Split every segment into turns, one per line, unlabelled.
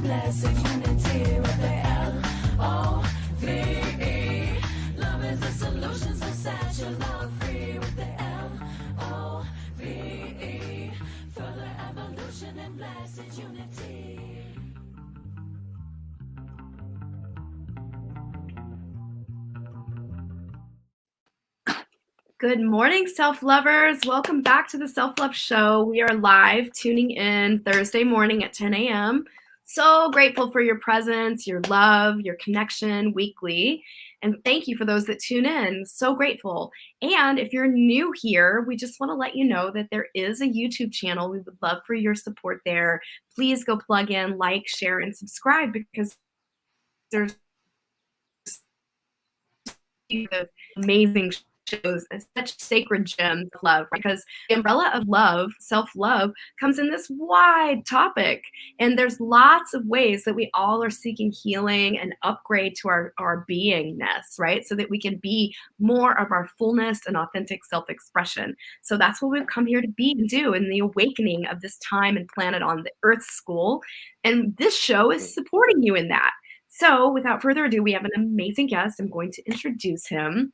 and blessing, unity with the L-O-V-E. Love is the solution, so set your love free with the L-O-V-E. Further evolution and blessed unity.
Good morning, self-lovers. Welcome back to the Self-Love Show. We are live tuning in Thursday morning at 10 a.m. So grateful for your presence, your love, your connection weekly. And thank you for those that tune in. So grateful. And if you're new here, we just want to let you know that there is a YouTube channel. We would love for your support there. Please go plug in, like, share, and subscribe because there's amazing shows and such sacred gems of love, because the umbrella of love, self-love, comes in this wide topic, and there's lots of ways that we all are seeking healing and upgrade to our beingness, right? So that we can be more of our fullness and authentic self-expression. So that's what we've come here to be and do in the awakening of this time and planet on the Earth School. And this show is supporting you in that. So without further ado, we have an amazing guest. I'm going to introduce him.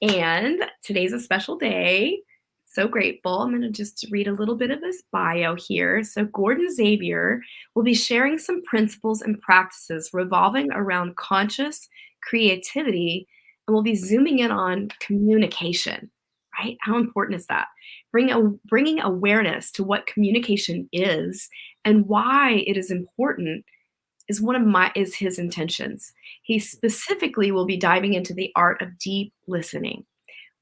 And today's a special day. So grateful. I'm going to just read a little bit of his bio here. So Gordon Xavier will be sharing some principles and practices revolving around conscious creativity, and we'll be zooming in on communication, right? How important is that? Bringing awareness to what communication is and why it is important is his intentions. He specifically will be diving into the art of deep listening.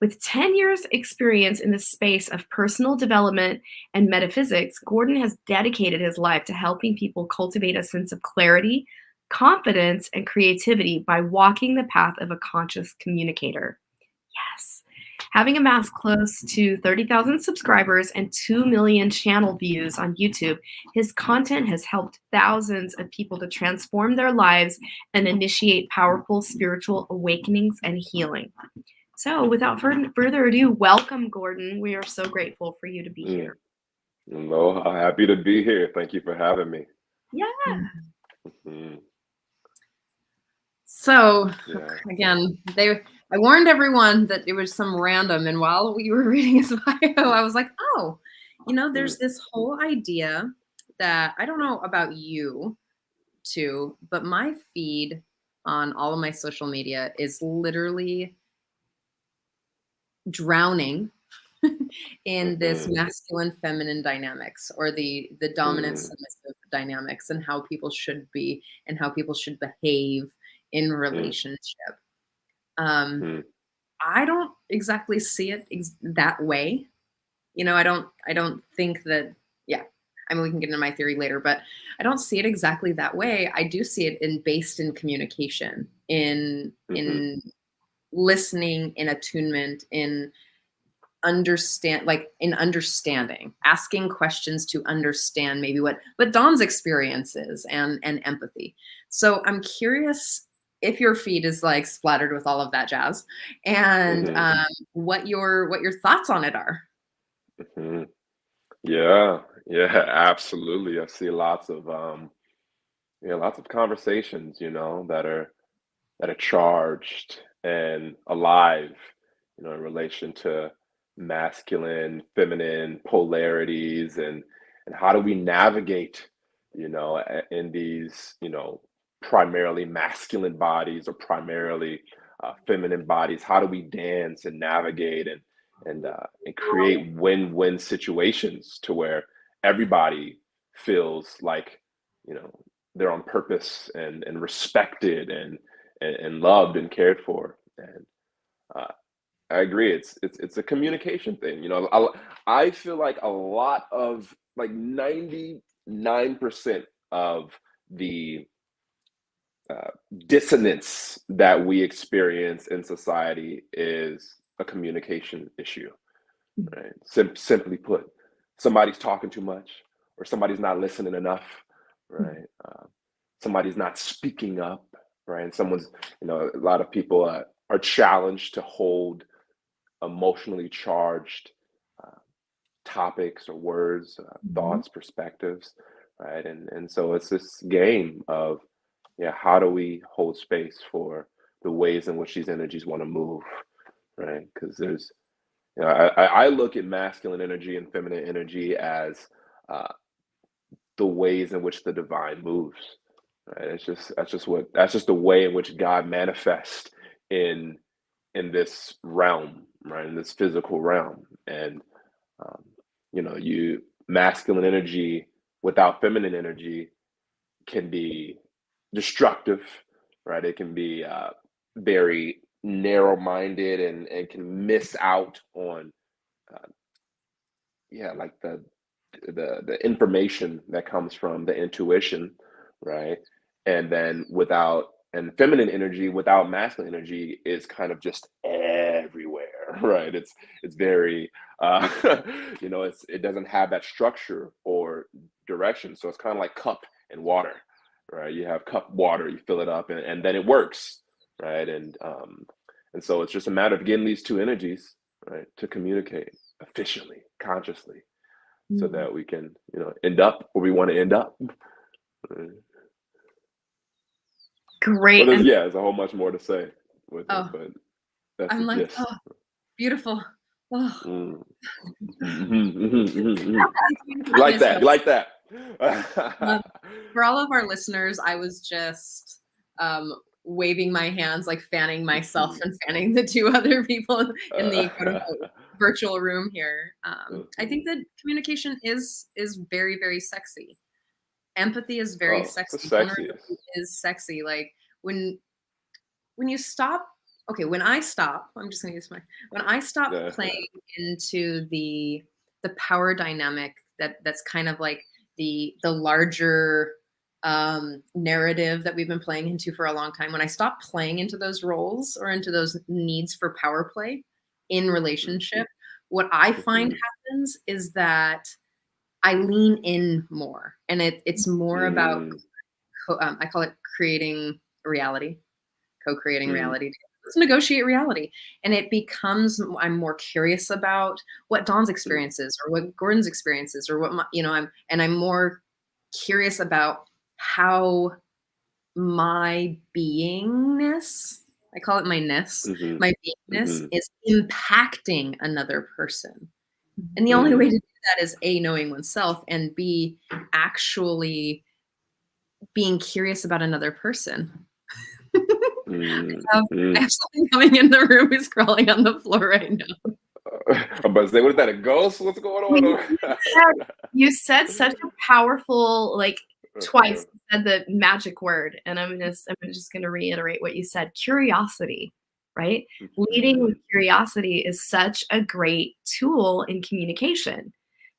With 10 years experience in the space of personal development and metaphysics, Gordon has dedicated his life to helping people cultivate a sense of clarity, confidence, and creativity by walking the path of a conscious communicator. Yes. Having amassed close to 30,000 subscribers and 2 million channel views on YouTube, his content has helped thousands of people to transform their lives and initiate powerful spiritual awakenings and healing. So without further ado, welcome, Gordon. We are so grateful for you to be here.
Hello, happy to be here. Thank you for having me.
Yeah.
Mhm.
So
Yeah.
again, I warned everyone that it was some random, and while we were reading his bio, I was like, oh, there's this whole idea that I don't know about you too, but my feed on all of my social media is literally drowning in this masculine feminine dynamics, or the dominant submissive dynamics, and how people should be and how people should behave in relationship. I don't exactly see it that way. I don't think that, I mean, we can get into my theory later, but I don't see it exactly that way. I do see it based in communication, in listening, in attunement, in understanding, asking questions to understand maybe what Dawn's experience is, and empathy. So I'm curious if your feed is like splattered with all of that jazz, and what your thoughts on it are.
Yeah, absolutely. I see lots of conversations, that are charged and alive, in relation to masculine, feminine polarities, and how do we navigate, in these, primarily masculine bodies or primarily feminine bodies. How do we dance and navigate and create win-win situations to where everybody feels like, they're on purpose and respected and loved and cared for. And I agree. It's a communication thing. I feel like a lot of, like, 99% of the dissonance that we experience in society is a communication issue, right? Simply put, somebody's talking too much, or somebody's not listening enough, right? Somebody's not speaking up, right? And someone's, a lot of people are challenged to hold emotionally charged topics or words, thoughts, perspectives, right? And so it's this game of, yeah, how do we hold space for the ways in which these energies want to move, right? Because there's, I look at masculine energy and feminine energy as uh, the ways in which the divine moves, right? That's just the way in which God manifests in this realm, right? In this physical realm, and um, you masculine energy without feminine energy can be destructive, right? It can be very narrow-minded and can miss out on uh, like the information that comes from the intuition, right? And then feminine energy without masculine energy is kind of just everywhere, right? It's very it doesn't have that structure or direction. So it's kind of like cup and water, right? You have cup water, you fill it up, and then it works, right? And so it's just a matter of getting these two energies, right, to communicate efficiently, consciously, so
Mm.
that we can, end up where we want to end up. Right. But
Great. And
there's a whole much more to say with it,
Oh,
but that's
I'm
the
like,
gist.
oh, beautiful. Oh,
Mm. Mhm. You
communication
like
is
that?
so.
You like that?
For all of our listeners, I was just waving my hands, like fanning myself and fanning the two other people in the quote unquote virtual room here. I think that communication is very, very sexy. Empathy is very
Oh, it's the
sexy.
sexiest.
Vulnerability is sexy. Like when you stop. Okay, when I stop, I'm just gonna use my when I stop
Yeah.
playing into the power dynamic that's kind of like the larger narrative that we've been playing into for a long time. When I stop playing into those roles or into those needs for power play in relationship, what I find
Mhm.
happens is that I lean in more, and it's more about
Mm,
I call it creating reality, co-creating
mm,
reality. Let's negotiate reality, and it becomes I'm more curious about what Dawn's
mm,
experience is, or what Gordon's experience is, or what I'm more curious about how my beingness, I call it my ness,
mhm,
my beingness
mhm,
is impacting another person. And the only way
mm,
to do that is A, knowing oneself, and B, actually being curious about another person.
mm,
I
mm.
have something coming in the room who's crawling on the floor right now.
I'm about to say, what is that? A ghost? What's going
Well,
on over
you said such a powerful, like,
there?
twice you said the magic word, and I'm just gonna reiterate what you said, curiosity, right? Leading with
Mhm,
curiosity is such a great tool in communication,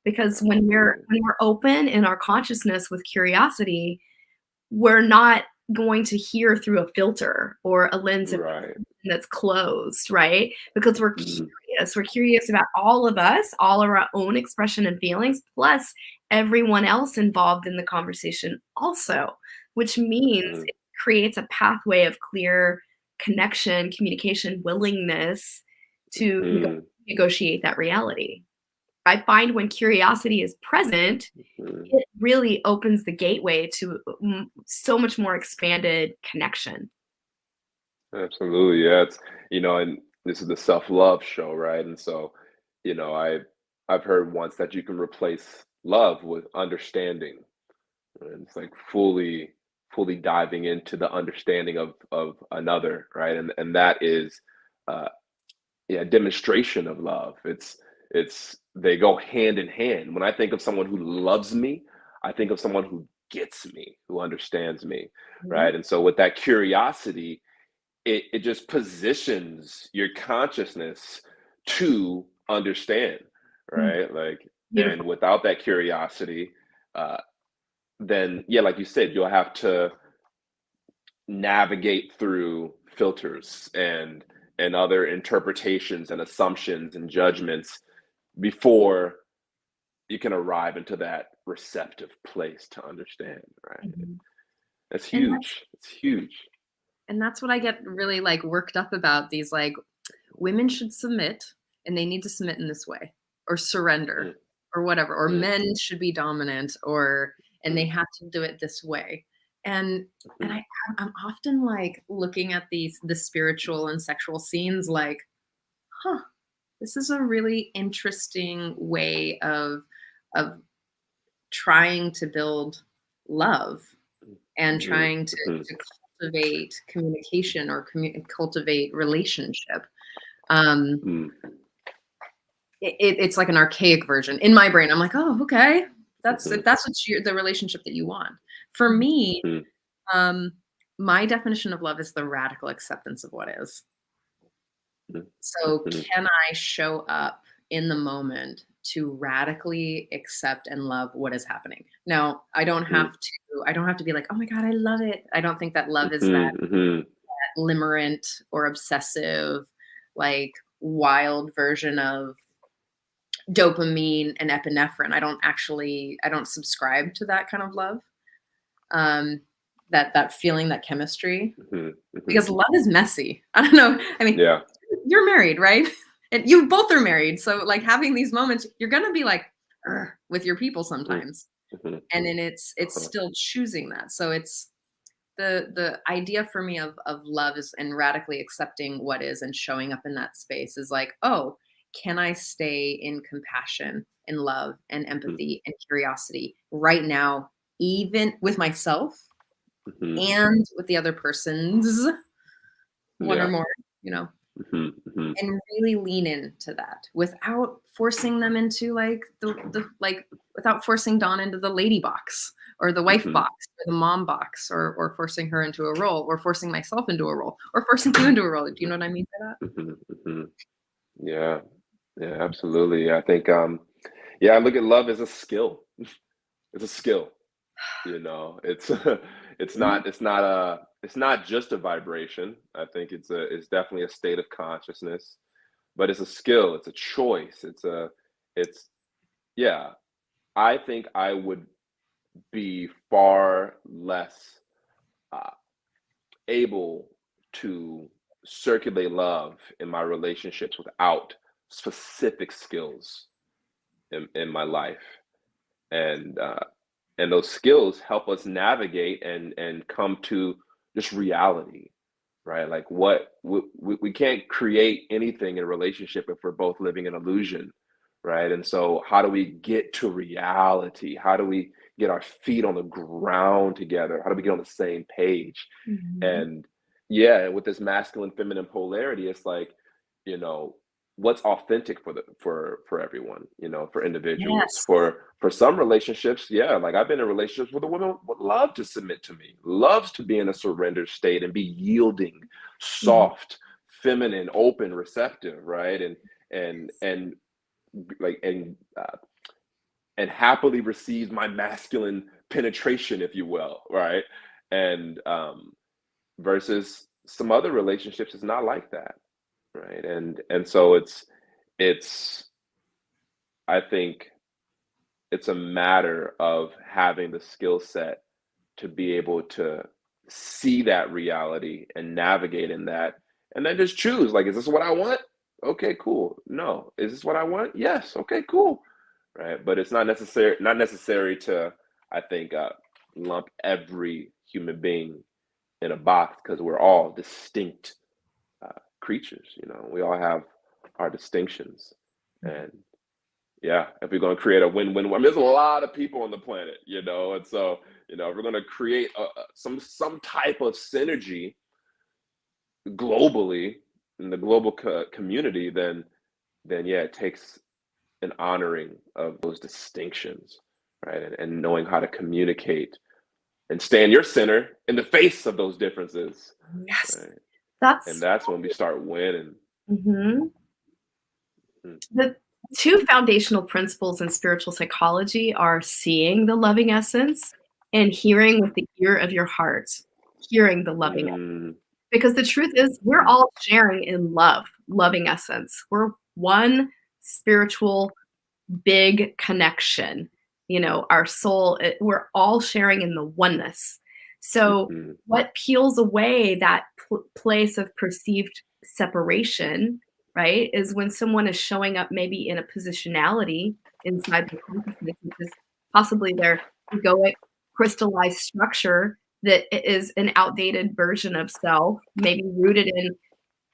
because
absolutely.
when we're open in our consciousness with curiosity, we're not going to hear through a filter or a lens of
Right.
that's closed, right? Because we're
Mhm,
curious. We're curious about all of us, all of our own expression and feelings, plus everyone else involved in the conversation also, which means
mhm,
it creates a pathway of clear connection, communication, willingness to
mhm,
negotiate that reality. I find when curiosity is present,
mhm.
it really opens the gateway to so much more expanded connection.
Absolutely. Yeah. And this is the self-love show, right? And so, you know, I I've heard once that you can replace love with understanding. And it's like fully diving into the understanding of another, right? And that is uh yeah, demonstration of love. It's they go hand in hand. When I think of someone who loves me, I think of someone who gets me, who understands me,
Mhm.
right? And so with that curiosity, it just positions your consciousness to understand,
Mm,
right? Like, and
beautiful.
without that curiosity, uh, then yeah, like you said, you'll have to navigate through filters and other interpretations and assumptions and judgments before you can arrive into that receptive place to understand, right?
Mhm.
That's
And
huge. It's huge.
that's what I get really like worked up about, these like women should submit, and they need to submit in this way, or surrender,
Mm,
or whatever, or
mm,
men should be dominant, or and they have to do it this way. And I'm often like looking at the spiritual and sexual scenes like, huh, this is a really interesting way of trying to build love and trying to cultivate communication or cultivate relationship. It's like an archaic version in my brain. I'm like, oh, okay, that's if that's what the relationship that you want. For me, my definition of love is the radical acceptance of what is. So can I show up in the moment to radically accept and love what is happening? Now, I don't have to be like, oh my God, I love it. I don't think that love is that limerent or obsessive, like wild version of dopamine and epinephrine. I don't subscribe to that kind of love. That feeling, that chemistry, because love is messy. I don't know. I mean, you're married, right? And you both are married. So like having these moments, you're going to be like with your people sometimes. And then it's still choosing that. So it's the idea for me of love is, and radically accepting what is and showing up in that space is like, oh, can I stay in compassion and love and empathy and curiosity right now, even with myself and with the other person's one or more, you know, and really lean into that without forcing them into like the without forcing Dawn into the lady box or the wife box or the mom box or forcing her into a role or forcing myself into a role or forcing you into a role. Do you know what I mean by that?
Yeah, absolutely. I think, I look at love as a skill. It's a skill. You know, it's not just a vibration. I think it's definitely a state of consciousness, but it's a skill. It's a choice. I think I would be far less able to circulate love in my relationships without specific skills in my life, and those skills help us navigate and come to just reality, right? Like we can't create anything in a relationship if we're both living in illusion, right? And so how do we get to reality? How do we get our feet on the ground together? How do we get on the same page? And with this masculine feminine polarity, it's like, you know, what's authentic for everyone, you know, for individuals. For some relationships, like I've been in relationships where the woman would love to submit to me, loves to be in a surrender state and be yielding, soft, feminine, open, receptive, right? And happily receives my masculine penetration, if you will, right? And versus some other relationships, it's not like that, right? And so it's I think it's a matter of having the skill set to be able to see that reality and navigate in that, and then just choose, like, is this what I want? Okay, cool. No. Is this what I want? Yes. Okay, cool. Right. But it's not necessary to, I think, lump every human being in a box, because we're all distinct creatures. You know, we all have our distinctions, and if we're going to create a win-win, I mean, there's a lot of people on the planet, you know, and so, you know, if we're going to create some type of synergy globally in the global community, then it takes an honoring of those distinctions, right, and knowing how to communicate and stay in your center in the face of those differences. Right? That's when we start winning.
The two foundational principles in spiritual psychology are seeing the loving essence and hearing with the ear of your heart, hearing the loving essence. Because the truth is, we're all sharing in love, loving essence. We're one spiritual big connection. You know, our soul, we're all sharing in the oneness. So what peels away that place of perceived separation, right, is when someone is showing up maybe in a positionality inside the consciousness, which is possibly their egoic crystallized structure that is an outdated version of self, maybe rooted in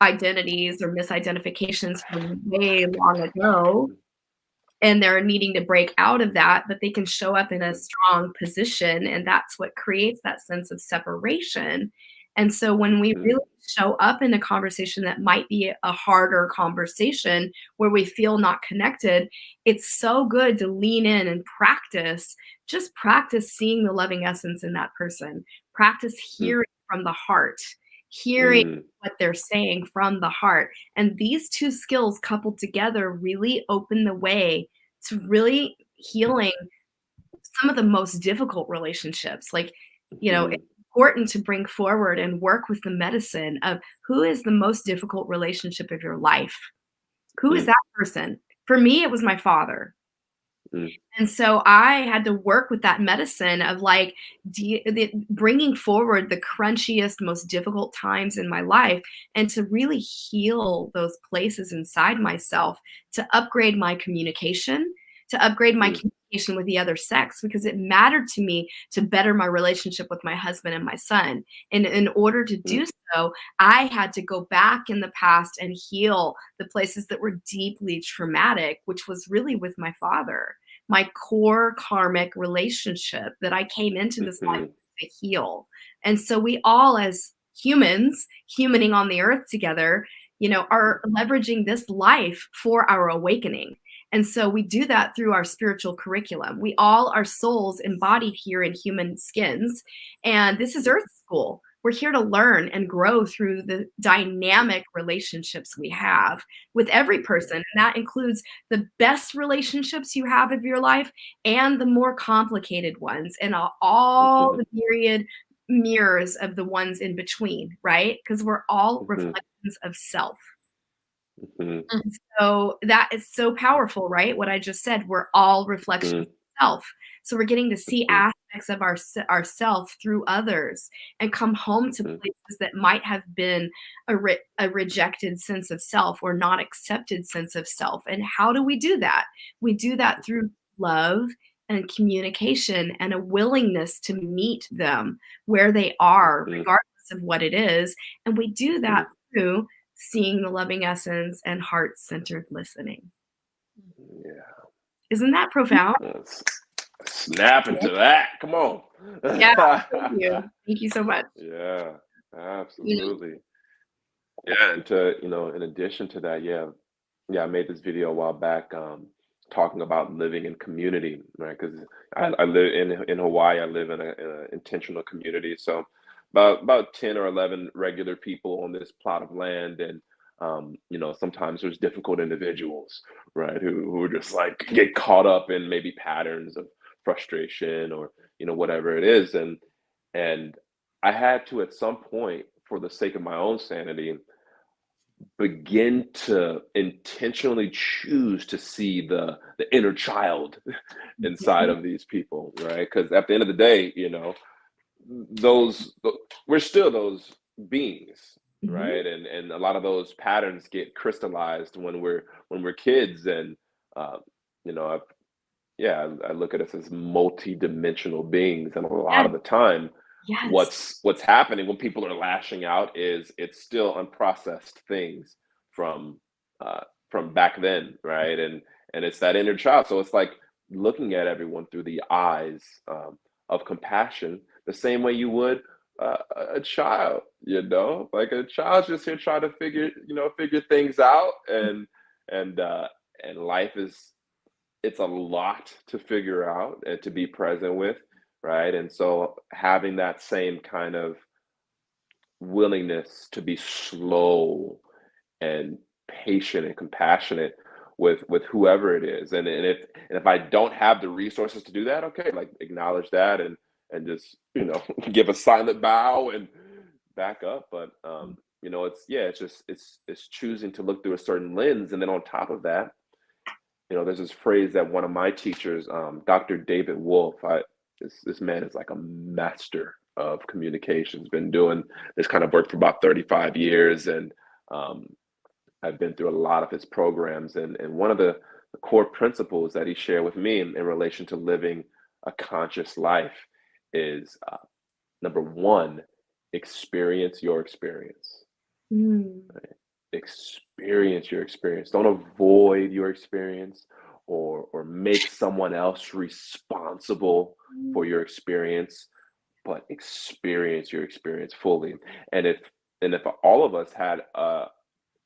identities or misidentifications from way long ago, and they're needing to break out of that, but they can show up in a strong position, and that's what creates that sense of separation. And so when we
Mhm.
really show up in a conversation that might be a harder conversation where we feel not connected, it's so good to lean in and practice. Just practice seeing the loving essence in that person. Practice
Mm.
hearing from the heart, hearing
Mm.
what they're saying from the heart. And these two skills coupled together really open the way to really healing some of the most difficult relationships. Like, it's
Mhm.
important to bring forward and work with the medicine of who is the most difficult relationship of your life? Who is
Mm.
that person? For me, it was my father.
Mm.
And so I had to work with that medicine of like bringing forward the crunchiest, most difficult times in my life and to really heal those places inside myself to upgrade my communication, to upgrade my
Mm.
communication with the other sex, because it mattered to me to better my relationship with my husband and my son. And in order to
Mm.
do so, I had to go back in the past and heal the places that were deeply traumatic, which was really with my father, my core karmic relationship that I came into this life
Mhm.
to heal. And so we all, as humans, humaning on the earth together, are leveraging this life for our awakening. And so we do that through our spiritual curriculum. We all are souls embodied here in human skins. And this is Earth School. We're here to learn and grow through the dynamic relationships we have with every person. And that includes the best relationships you have of your life and the more complicated ones, and all
Mhm.
the myriad mirrors of the ones in between, right? Because we're all
Mhm.
reflections of self.
Mhm.
And so that is so powerful, right? What I just said, we're all reflections
Mhm.
of self. So we're getting to see
Mhm.
aspects of ourself through others and come home to
Mhm.
places that might have been a rejected sense of self or not accepted sense of self. And how do we do that? We do that through love and communication and a willingness to meet them where they are,
Mhm.
regardless of what it is. And we do that
Mhm.
through seeing the loving essence and heart-centered listening.
Yeah.
Isn't that profound?
Let's snap into that. Come on.
Yeah, thank you. Thank you so much.
Yeah,
You know,
absolutely. Yeah, and to, in addition to that, yeah, I made this video a while back, talking about living in community, right? Because I live in Hawaii. I live in a intentional community, so about 10 or 11 regular people on this plot of land, and sometimes there's difficult individuals, right, who are just like get caught up in maybe patterns of frustration or whatever it is, and I had to at some point, for the sake of my own sanity, begin to intentionally choose to see the inner child inside
Mhm.
of these people, right? Because at the end of the day, those we're still those beings,
Mhm.
right? And a lot of those patterns get crystallized when we're kids, and uh, you know, I've, yeah, I look at us as multi-dimensional beings, and a lot
Yes,
of the time,
yes.
what's happening when people are lashing out is it's still unprocessed things from uh, back then, right? And it's that inner child. So it's like looking at everyone through the eyes of compassion, the same way you would a child. Like a child's just here trying to figure things out, and life is it's a lot to figure out and to be present with, right? And so having that same kind of willingness to be slow and patient and compassionate with whoever it is, and if I don't have the resources to do that, okay, like acknowledge that, and just give a silent bow and back up. But it's choosing to look through a certain lens, and then on top of that, there's this phrase that one of my teachers, Dr. David Wolf, this man is like a master of communications, been doing this kind of work for about 35 years. And um, I've been through a lot of his programs. And one of the core principles that he shared with me in relation to living a conscious life is number one, experience your experience.
Mm.
Experience your experience. Don't avoid your experience or make someone else responsible for your experience, but experience your experience fully. And if all of us had a,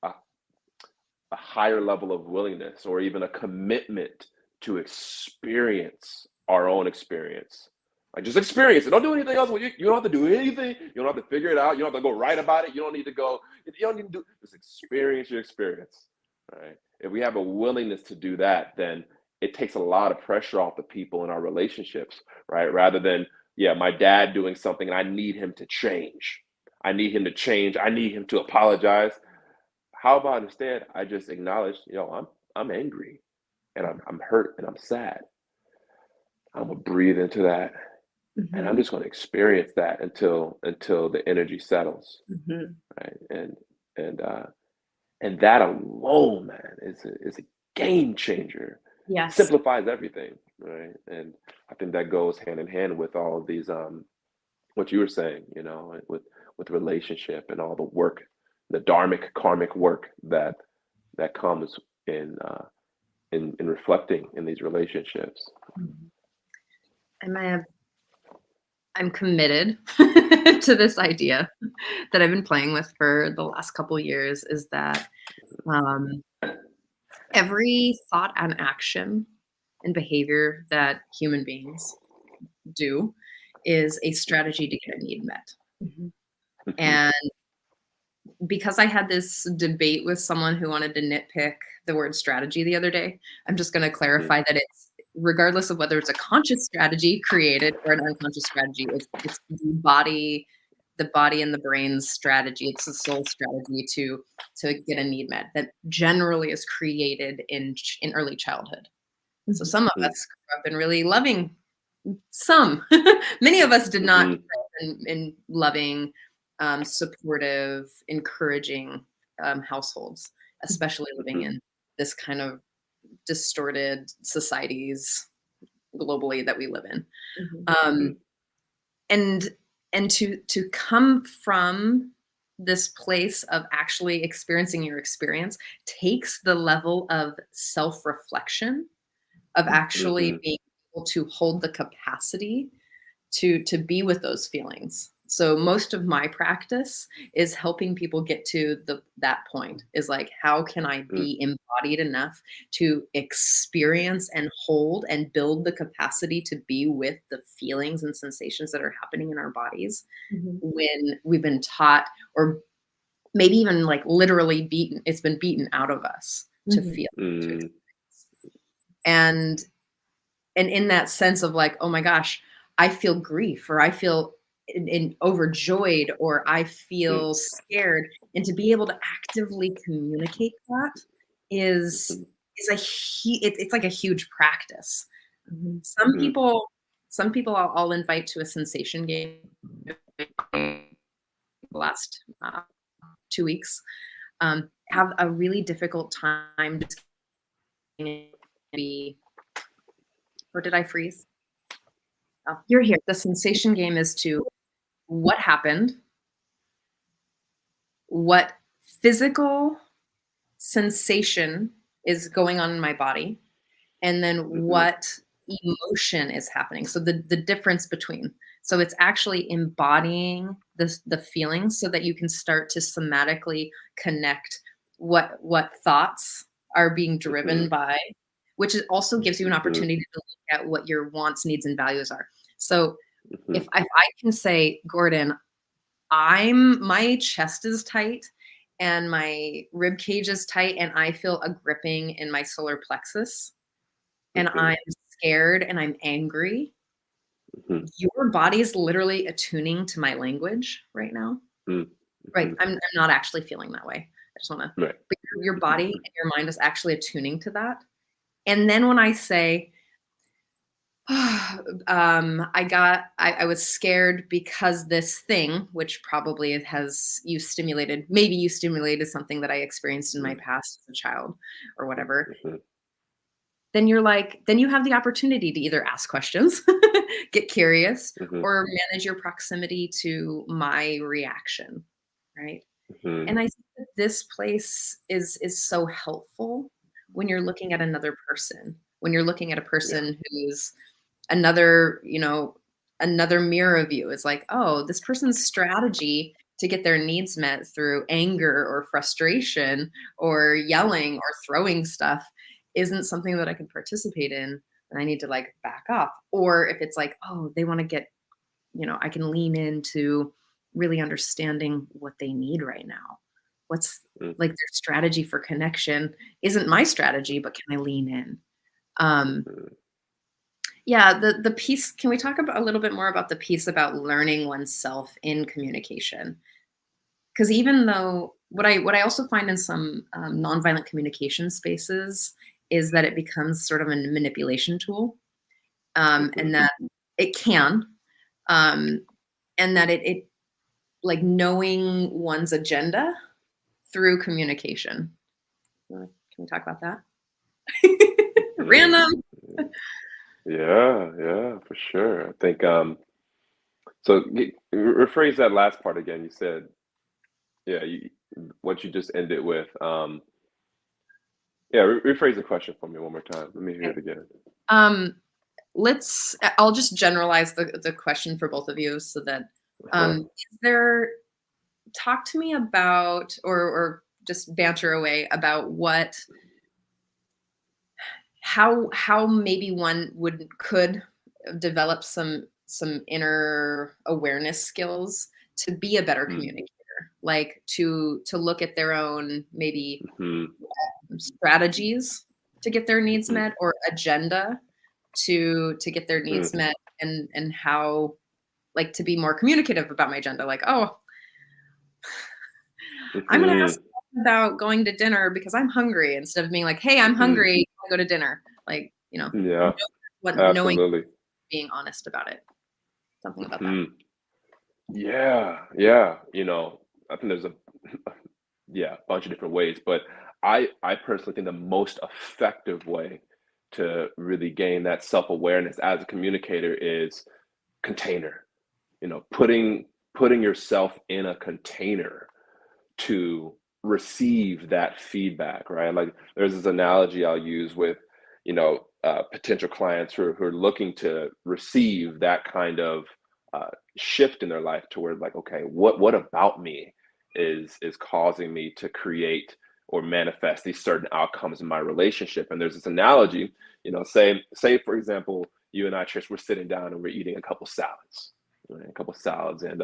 a higher level of willingness or even a commitment to experience our own experience. Like just experience it. Don't do anything else. You don't have to do anything. You don't have to figure it out. You don't have to go write about it. You don't need to go. You don't need to do. Just experience your experience. Right. If we have a willingness to do that, then it takes a lot of pressure off the people in our relationships. Right. Rather than my dad doing something and I need him to change. I need him to change. I need him to apologize. How about instead I just acknowledge, I'm angry and I'm hurt and I'm sad. I'm gonna breathe into that and I'm
Mhm.
just gonna experience that until the energy settles,
Mhm.
right? And that alone, man, is a game changer.
Yes.
Simplifies everything, right? And I think that goes hand in hand with all of these what you were saying, with relationship and all the work, the dharmic karmic work that comes in reflecting in these relationships.
Mhm.
I'm committed to this idea that I've been playing with for the last couple years is that um, every thought and action and behavior that human beings do is a strategy to get a need met.
Mhm.
Mhm,
And because I had this debate with someone who wanted to nitpick the word strategy the other day, I'm just going to
mhm,
clarify that it's regardless of whether it's a conscious strategy created or an unconscious strategy, it's the body and the brain's strategy. It's the soul strategy to get a need met that generally is created in early childhood. So
Mhm.
some of
mhm,
us grew up in really loving, some, many of us did not
mhm,
grow up in loving, supportive, encouraging households, especially living
mhm,
in this kind of distorted societies globally that we live in.
Mhm.
mhm,
Um, and to come from this place of actually experiencing your experience takes the level of self-reflection of actually
mhm,
being able to hold the capacity to be with those feelings. So most of my practice is helping people get to that point is like, how can I
mhm,
be embodied enough to experience and hold and build the capacity to be with the feelings and sensations that are happening in our bodies
Mhm.
when we've been taught or maybe even like literally it's been beaten out of us to
Mhm.
feel to
mhm,
experience. And in that sense of like, oh my gosh, I feel grief or I feel overjoyed or I
mhm,
feel scared, and to be able to actively communicate that is
mhm,
it's like a huge practice.
Mhm.
Some
mhm,
people I'll invite to a sensation game the last 2 weeks have a really difficult time just be, or did I freeze? Oh,
You're here.
the sensation game is to what happened, what physical sensation is going on in my body, and then
mhm,
what emotion is happening. So the difference between. So it's actually embodying the feelings so that you can start to somatically connect what thoughts are being driven
mhm,
by, which it also gives you an
mhm,
opportunity to look at what your wants, needs, and values are. So
mhm,
if I can say, Gordon, my chest is tight and my rib cage is tight and I feel a gripping in my solar plexus and
mhm,
I'm scared and I'm angry.
mhm,
Your body is literally attuning to my language right now.
mhm,
Right.
mhm.
I'm not actually feeling that way. I just want to,
Right.
but your
Mhm,
body and your mind is actually attuning to that. And then when I say, I was scared because this thing, which probably maybe you stimulated something that I experienced in my
mhm,
past as a child or whatever.
mhm,
then then you have the opportunity to either ask questions, get curious,
Mhm.
or manage your proximity to my reaction, right?
Mhm.
And I think that this place is so helpful when you're looking at another person, when you're looking at a
Yeah.
person who's another, another mirror of you. It's like, oh, this person's strategy to get their needs met through anger or frustration or yelling or throwing stuff isn't something that I can participate in, and I need to like back off. Or if it's like, oh, they want to get, I can lean into really understanding what they need right now. What's
Mm.
like their strategy for connection isn't my strategy, but can I lean in? Um,
Mhm.
yeah, the piece, can we talk about a little bit more about the piece about learning oneself in communication? Because even though what I also find in some nonviolent communication spaces is that it becomes sort of a manipulation tool, and
Mhm.
that it can, um, and that it like knowing one's agenda through communication. Can we talk about that?
Mhm.
Random.
Yeah, yeah, for sure. I think so rephrase that last part again. You said, yeah, what you just ended with. Yeah, rephrase the question for me one more time. Let me hear
Okay.
it again.
Um, I'll just generalize the question for both of you so that
Uh-huh.
is there talk to me about or just banter away about how maybe one could develop some inner awareness skills to be a better
Mm.
communicator, like to look at their own maybe
Mhm.
strategies to get their needs
Mhm.
met or agenda to get their needs
Mhm.
met, and how like to be more communicative about my agenda, like, oh, I'm gonna ask
Mhm.
about going to dinner because I'm hungry, instead of being like, hey, I'm
Mhm.
hungry, I go to dinner, like,
Yeah,
knowing,
absolutely.
being honest about it, something about that.
Mhm. Yeah, yeah. I think there's a yeah, a bunch of different ways, but I personally think the most effective way to really gain that self-awareness as a communicator is container. Putting yourself in a container to receive that feedback, right? Like there's this analogy I'll use with, potential clients who are looking to receive that kind of uh, shift in their life toward like, okay, what about me is causing me to create or manifest these certain outcomes in my relationship? And there's this analogy, say for example, you and I, Trish, we're sitting down and we're eating a couple salads, right? A couple salads, and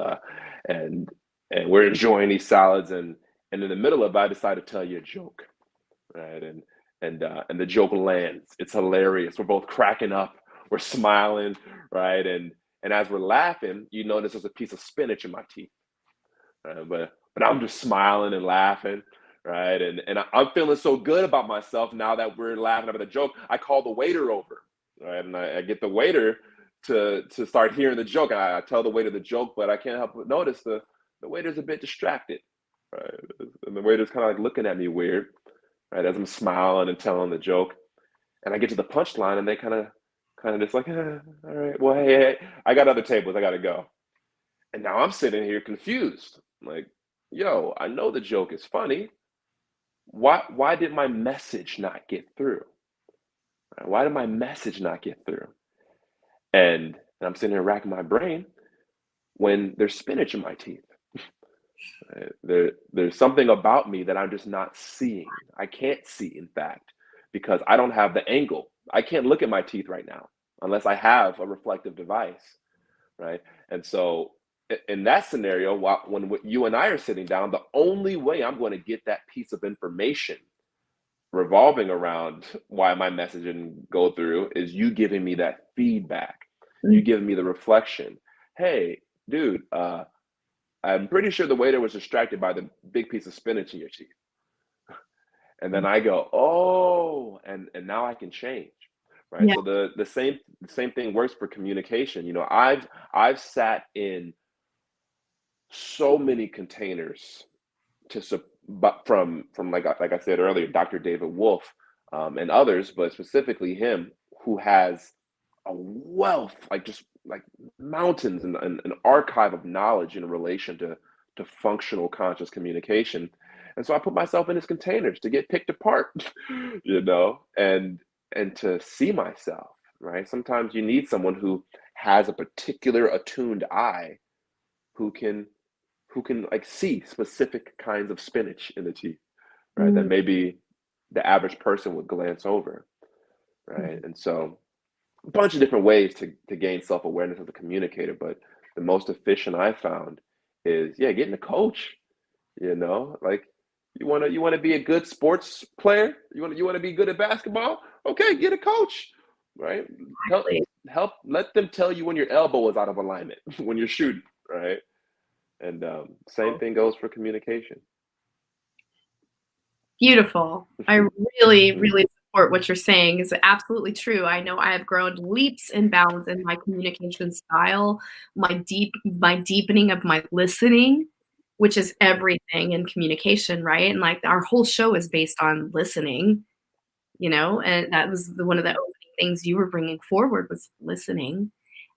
and we're enjoying these salads, and in the middle of it, I decide to tell you a joke, right? And the joke lands. It's hilarious. We're both cracking up. We're smiling, right? And as we're laughing, you notice there's a piece of spinach in my teeth, right? But I'm just smiling and laughing, right? I'm feeling so good about myself now that we're laughing about the joke. I call the waiter over, right? And I get the waiter to start hearing the joke. I tell the waiter the joke, but I can't help but notice the waiter's a bit distracted, right? And the waiter's kind of like looking at me weird, right? As I'm smiling and telling the joke, and I get to the punchline, and they kind of just like, all right, well, hey, I got other tables, I got to go. And now I'm sitting here confused, like, yo, I know the joke is funny. Why did my message not get through? Right? Why did my message not get through? And I'm sitting here racking my brain when there's spinach in my teeth. Right? There's something about me that I'm just not seeing. I can't see, in fact, because I don't have the angle. I can't look at my teeth right now unless I have a reflective device, right? And so, in that scenario, when you and I are sitting down, the only way I'm going to get that piece of information revolving around why my message didn't go through is you giving me that feedback, you
Mm.
giving me the reflection. Hey, dude, I'm pretty sure the waiter was distracted by the big piece of spinach in your teeth. And then I go, oh, and now I can change, right?
Yeah.
So the same thing works for communication. I've sat in so many containers but from like I said earlier, Dr. David Wolf, and others, but specifically him, who has a wealth, like just like mountains and an archive of knowledge in relation to functional conscious communication. And so I put myself in his containers to get picked apart, and to see myself, right? Sometimes you need someone who has a particular attuned eye who can like see specific kinds of spinach in the tea, right? That
Mm,
maybe the average person would glance over, right?
mhm.
And so a bunch of different ways to gain self-awareness as a communicator, but the most efficient I found is, yeah, getting a coach. Like, you want to be a good sports player, you want to be good at basketball, okay, get a coach, right? help
Exactly.
let them tell you when your elbow is out of alignment when you're shooting, right? And same thing goes for communication.
Beautiful. I really, really support what you're saying. Is absolutely true. I know I have grown leaps and bounds in my communication style, my deepening of my listening, which is everything in communication, right? And like our whole show is based on listening, and that was one of the opening things you were bringing forward was listening.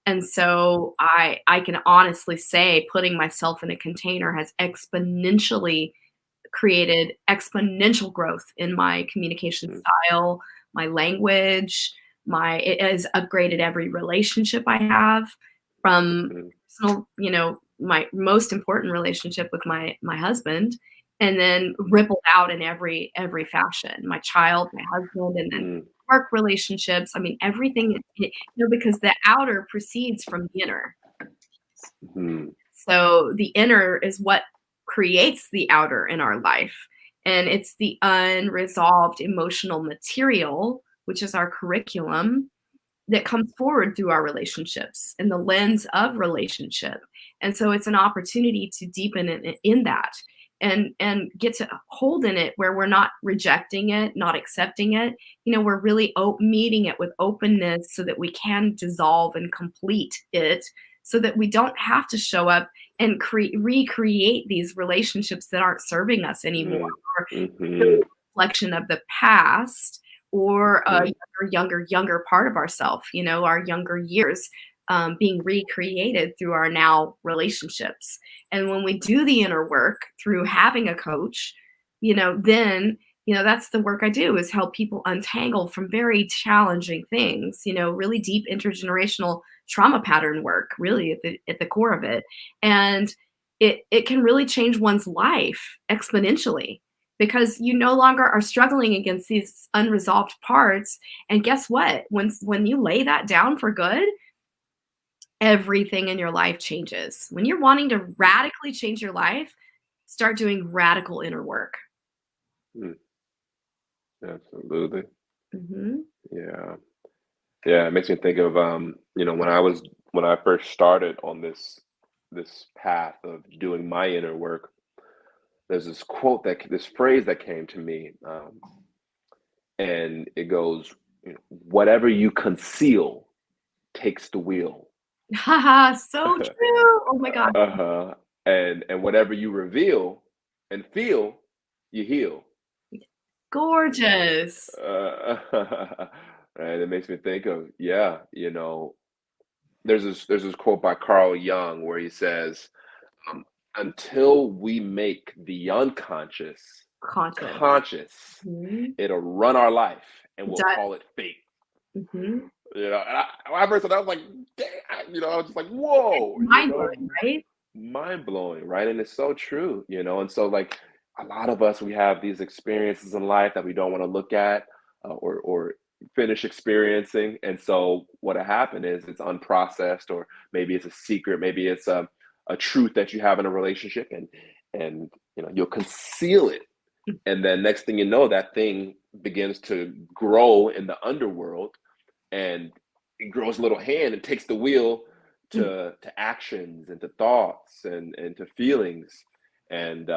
And so I can honestly say putting myself in a container has exponentially created exponential growth in my communication
Mhm,
style, my language, it has upgraded every relationship I have from
mhm,
personal, my most important relationship with my husband, and then rippled out in every fashion, my child, my husband, and then
mhm,
work relationships. I mean, everything, because the outer proceeds from the inner.
mhm,
So the inner is what creates the outer in our life. And it's the unresolved emotional material, which is our curriculum, that comes forward through our relationships and the lens of relationship. And so it's an opportunity to deepen in that and get to hold in it where we're not rejecting it, not accepting it. We're really meeting it with openness so that we can dissolve and complete it so that we don't have to show up and recreate these relationships that aren't serving us anymore,
mhm,
or
mhm,
really a reflection of the past or a
mhm,
younger part of ourself, our younger years being recreated through our now relationships. And when we do the inner work through having a coach, then that's the work I do is help people untangle from very challenging things, really deep intergenerational trauma pattern work, really at the core of it. And it can really change one's life exponentially because you no longer are struggling against these unresolved parts. And guess what? When you lay that down for good, everything in your life changes. When you're wanting to radically change your life, start doing radical inner work.
mhm. Absolutely.
Mhm.
Yeah. Yeah, it makes me think of when I first started on this path of doing my inner work, there's this phrase that came to me, and it goes, whatever you conceal takes the wheel.
Haha, so true. Oh my god.
Uh-huh. And whatever you reveal and feel, you heal.
Gorgeous.
Uh, right. It makes me think of, yeah, there's this quote by Carl Jung where he says, um, until we make the unconscious
Conscious.
conscious,
Mhm.
it'll run our life and
It
we'll
does.
call it fate.
Mhm.
And when I first said that, I was like, damn, I was just like, whoa,
Mind-blowing, right?
mind blowing, right? And it's so true, and so like a lot of us, we have these experiences in life that we don't want to look at, or finish experiencing, and so what happened is it's unprocessed, or maybe it's a secret, maybe it's a truth that you have in a relationship, and you'll conceal it, and then next thing you know, that thing begins to grow in the underworld, and it grows a little hand and takes the wheel
Mm.
to actions and to thoughts and to feelings, and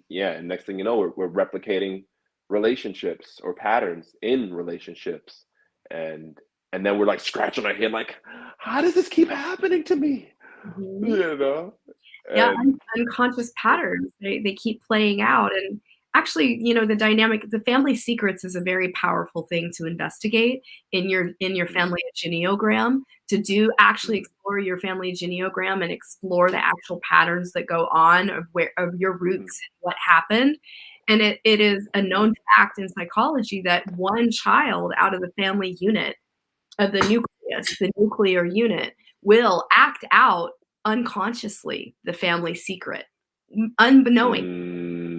yeah, and next thing you know, we're replicating relationships or patterns in relationships, and and then we're like scratching our head like, how does this keep happening to me,
Mhm.
you know
Yeah,
and
unconscious patterns, they keep playing out, and actually, the dynamic, the family secrets is a very powerful thing to investigate in your
Mm,
family genealogram, to do actually
mm,
explore your family genealogram and explore the actual patterns that go on of your
mhm,
roots and what happened. And it is a
mhm,
known fact in psychology that one child out of the family unit of the nucleus, the nuclear unit, will act out unconsciously the family secret, unbeknowing.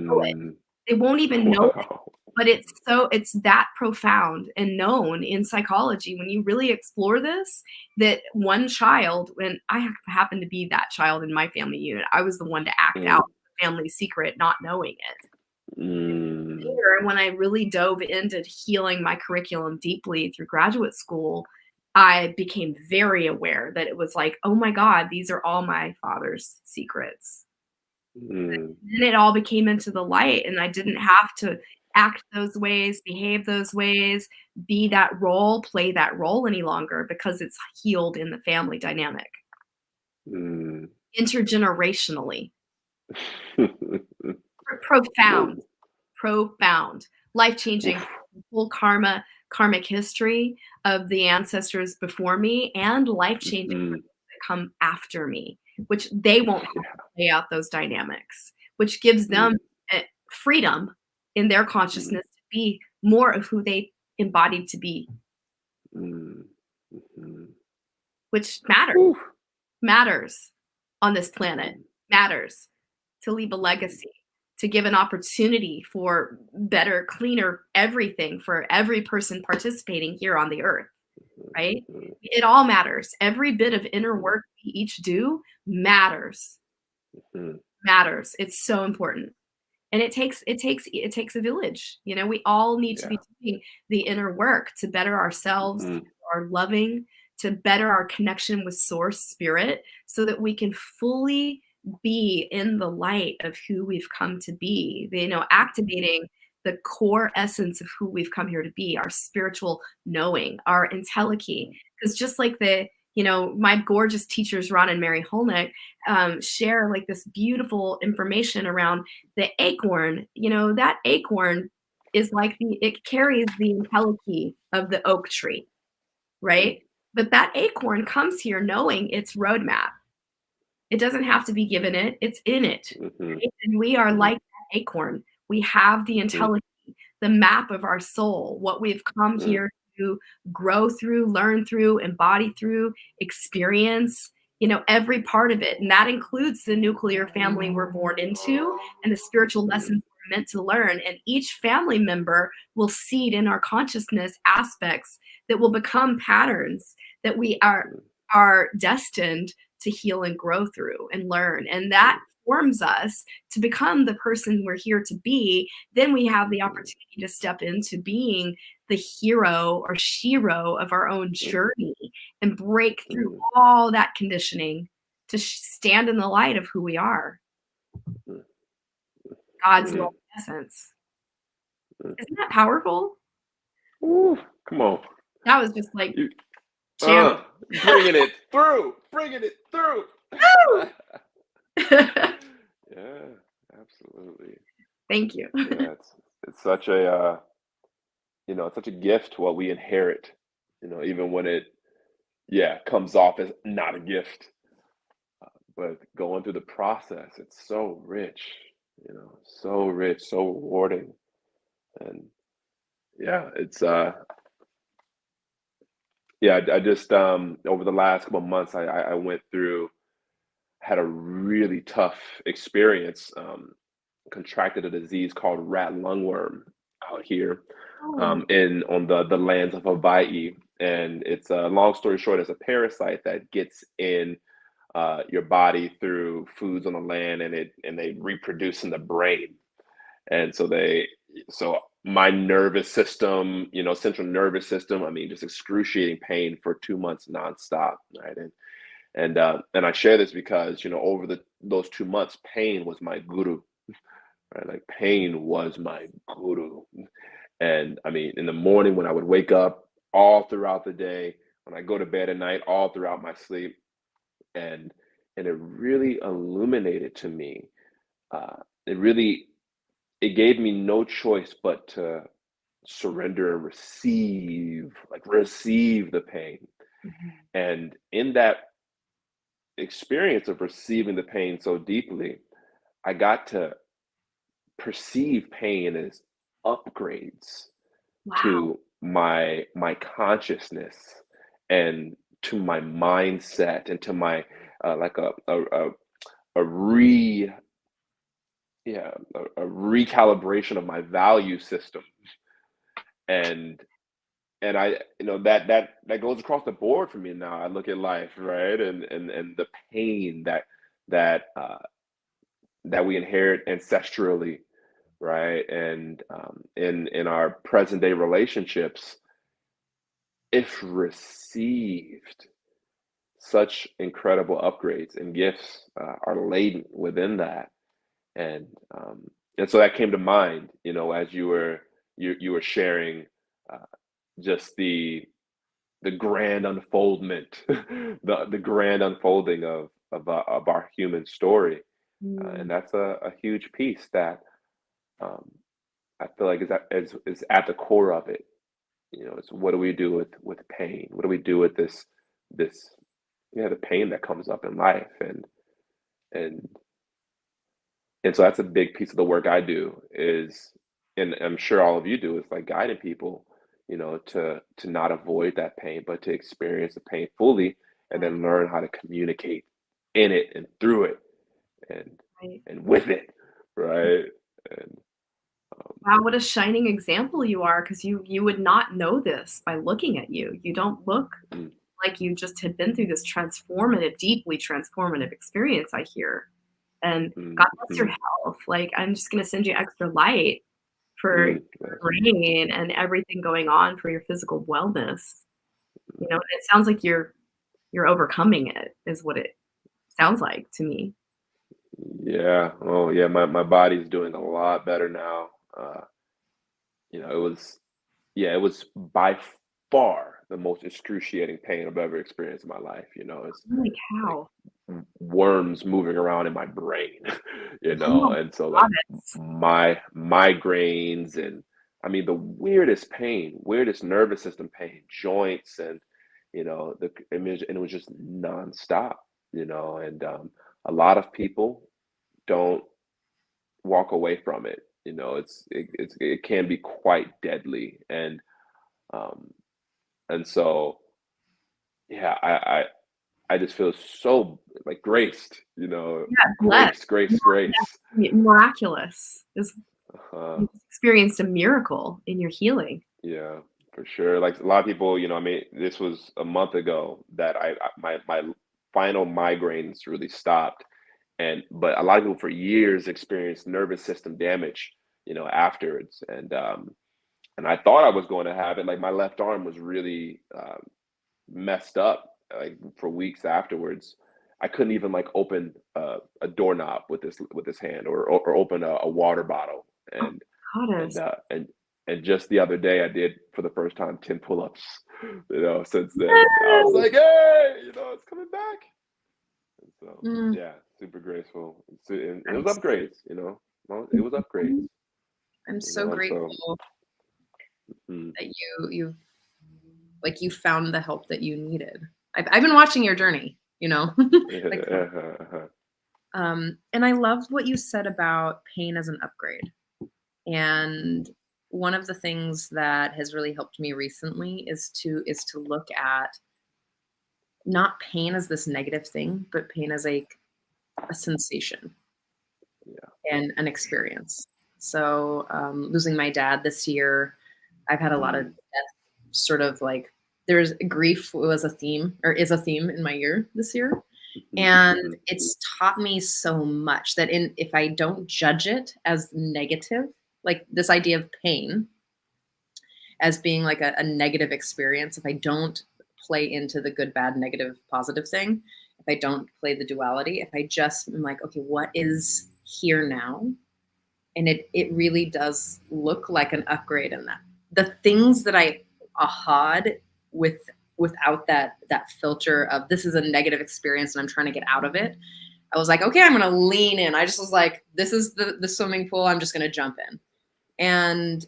mm.
They won't even know it,
Wow.
but it's that profound and known in psychology when you really explore this, that one child, when I happened to be that child in my family unit, I was the one to act
Mm,
out the family secret, not knowing it.
mm,
Later, when I really dove into healing my curriculum deeply through graduate school, I became very aware that it was like, "Oh my god, these are all my father's secrets."
mm,
Then it all became into the light, and I didn't have to act those ways, behave those ways, be that role, play that role any longer because it's healed in the family dynamic,
mm.
intergenerationally. Profound,
Woo.
profound, life-changing,
Oof.
full karmic history of the ancestors before me, and life-changing for
Mhm.
those that come after me, which they won't have
Yeah.
to play out those dynamics, which gives them,
Mm,
freedom in their
mm,
consciousness to be more of who they embodied to be,
mm, mhm.
which
Woo.
matters on this planet,
Mm,
matters to leave a
mm,
legacy, to give an opportunity for better, cleaner everything for every person participating here on the earth, right?
mhm,
It all matters. Every bit of inner
mhm,
work we each do matters,
mhm,
matters. It's so important. And it takes a village. We all need to
yeah.
be doing the inner work to better ourselves, to
Mhm,
better our loving, to better our connection with source spirit, so that we can fully be in the light of who we've come to be. Activating the core essence of who we've come here to be, our spiritual knowing, our entelechy. Because just like my gorgeous teachers Ron and Mary Holnick share like this beautiful information around the acorn. That acorn is like it carries the entelechy of the oak tree,
mm,
right? But that acorn comes here knowing its roadmap. It doesn't have to be given it, it's in it,
mhm,
right? And we are
mhm,
like that acorn. We have the
mhm,
entelechy, the map of our soul, what we've come
mm,
here to grow through, learn through, embody through, experience, every part of it. And that includes the nuclear family we're born into and the spiritual
mhm,
lessons we're meant to learn. And each family member will seed in our consciousness aspects that will become patterns that we are destined to heal and grow through and learn. And that
mm,
forms us to become the person we're here to be. Then we have the
mhm,
opportunity to step into being the hero or shero of our own
mm,
journey and break through
mm,
all that conditioning to stand in the light of who we are,
mm,
God's
mm,
love essence.
mm.
Isn't that powerful?
Woo. Come on.
That was just like
You
channel.
bringing it through. Bringing it through. Yeah, absolutely.
Thank you.
Yeah, it's such a it's such a gift what we inherit, even when it comes off as not a gift. But going through the process, it's so rich, so rich, so rewarding. And yeah, it's I just over the last couple of months I went through had a really tough experience, contracted a disease called rat lungworm out here
Oh,
in on the lands of Hawaii. And it's a long story short, it's a parasite that gets in your body through foods on the land, and they reproduce in the brain. And so my nervous system, central nervous system, I mean, just excruciating pain for 2 months nonstop, right? And I share this because over those 2 months, pain was my guru, right? Like pain was my guru. And I mean, in the morning when I would wake up, all throughout the day, when I go to bed at night, all throughout my sleep, and and it really illuminated to me. It really it gave me no choice but to surrender and receive the pain.
Mhm.
And in that experience of receiving the pain so deeply, I got to perceive pain as upgrades
Wow.
to my consciousness and to my mindset and to my like a re yeah a recalibration of my value system. and and I, that goes across the board for me now. I look at life, right, and the pain that that we inherit ancestrally, right, and in our present day relationships, if received, such incredible upgrades and gifts are laden within that. and um, and so that came to mind, as you were sharing uh, just the grand unfoldment, the grand unfolding of our human story, and
Mm.
that's a huge piece that um, I feel like is at the core of it. It's what do we do with pain? What do we do with this the pain that comes up in life, and and so that's a big piece of the work I do is, and I'm sure all of you do, is like guiding people, to not avoid that pain, but to experience the pain fully and then learn how to communicate in it and through it and
Right.
and with it, right? And um,
Wow, what a shining example you are, because you would not know this by looking at you. You don't look
mm,
like you just had been through this transformative, deeply transformative experience, I hear. And
mm,
God bless your
mm,
health. Like, I'm just gonna send you extra light for your
yes,
brain and everything going on for your physical wellness. And it sounds like you're overcoming it, is what it sounds like to me.
yeah, oh yeah, my body's doing a lot better now. It was Yeah, it was by far the most excruciating pain I've ever experienced in my life. It's
Holy
like
cow.
worms moving around in my brain,
Oh my
and so like
goddess.
my migraines, and I mean the weirdest pain, weirdest nervous system pain, joints, and the image, and it was just nonstop, and a lot of people don't walk away from it. It can be quite deadly, um, and so, yeah, I just feel so like graced,
Yeah, blessed.
grace, grace, grace.
Miraculous. Is
Uh,
you experienced a miracle in your healing.
yeah, for sure. Like a lot of people, I mean, this was a month ago that my final migraines really stopped, but a lot of people for years experienced nervous system damage, afterwards, and I thought I was going to have it. Like my left arm was really messed up like for weeks afterwards. I couldn't even like open a doorknob with this hand, or open a water bottle.
Oh,
And and
goddess.
uh and and just the other day I did for the first time 10 pull-ups. Since then I was
Yes!
like, hey, it's coming back. And so
Mm,
yeah, super graceful. And it
I'm
was upgrades. Well, it was upgrades.
I'm so
And so
grateful
mm,
that you've like you found the help that you needed. I've been watching your journey, like and I loved what you said about pain as an upgrade. And one of the things that has really helped me recently is to look at not pain as this negative thing, but pain as a sensation
yeah.
and an experience. So losing my dad this year, I've had a lot of
Mm,
death, sort of like there's grief was a theme or is a theme in my year this year.
mhm,
And
mhm,
it's taught me so much that if I don't judge it as negative, like this idea of pain as being like a negative experience, if I don't play into the good, bad, negative, positive thing, if I don't play the duality, if I just am like, okay, what is here now? And it really does look like an upgrade in that. The things that I aha'd with without that filter of this is a negative experience and I'm trying to get out of it, I was like, okay, I'm going to lean in. I just was like, this is the swimming pool. I'm just going to jump in. And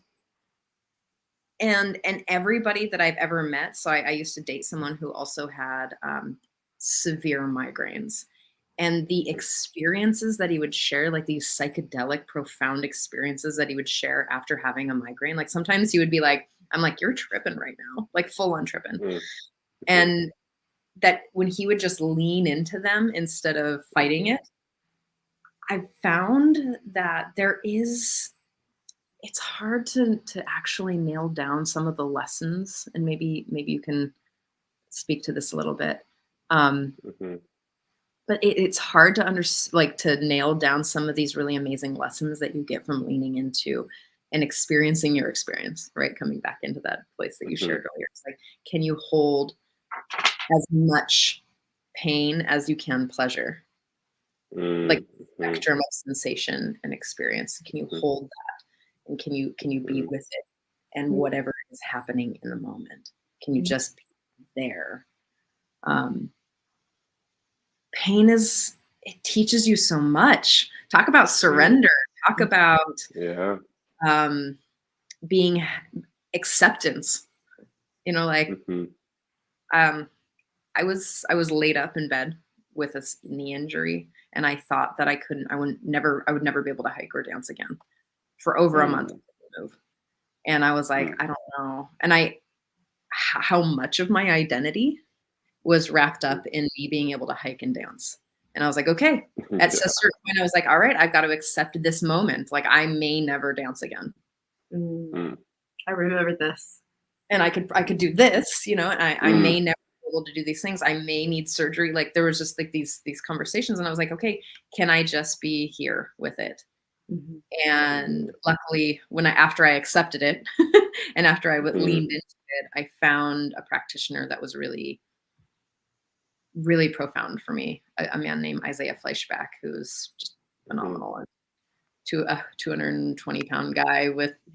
everybody that I've ever met. So I used to date someone who also had severe migraines, and the experiences that he would share, like these psychedelic, profound experiences that he would share after having a migraine. Like sometimes he would be like, I'm like, you're tripping right now, like full on tripping.
Mm.
And that when he would just lean into them instead of fighting it, I found that it's hard to actually nail down some of the lessons, and maybe you can speak to this a little bit.
Mhm.
But it's hard to to nail down some of these really amazing lessons that you get from leaning into and experiencing your experience, right? Coming back into that place that you
Mhm.
shared earlier. It's like, can you hold as much pain as you can pleasure? Like
Mhm.
spectrum of sensation and experience. Can you hold that? And can you be
Mhm.
with it and whatever is happening in the moment? Can you just be there? Pain it teaches you so much. Talk about surrender. Talk about
Yeah.
being acceptance. You know, like
Mhm.
I was laid up in bed with a knee injury, and I thought that I would never be able to hike or dance again for over a month.
Mm.
Move. And I was like,
Mm.
I don't know. And how much of my identity was wrapped up in me being able to hike and dance. And I was like, okay. At a
Yeah.
certain point, I was like, all right, I've got to accept this moment. Like I may never dance again.
Mm.
I remember this.
And I could do this, and I
Mm.
may never be able to do these things. I may need surgery. Like there was just like these conversations, and I was like, okay, can I just be here with it? And luckily, after I accepted it, and after I
Mhm.
leaned into it, I found a practitioner that was really, really profound for me. A man named Isaiah Fleischbach, who's just phenomenal. And a 220-pound guy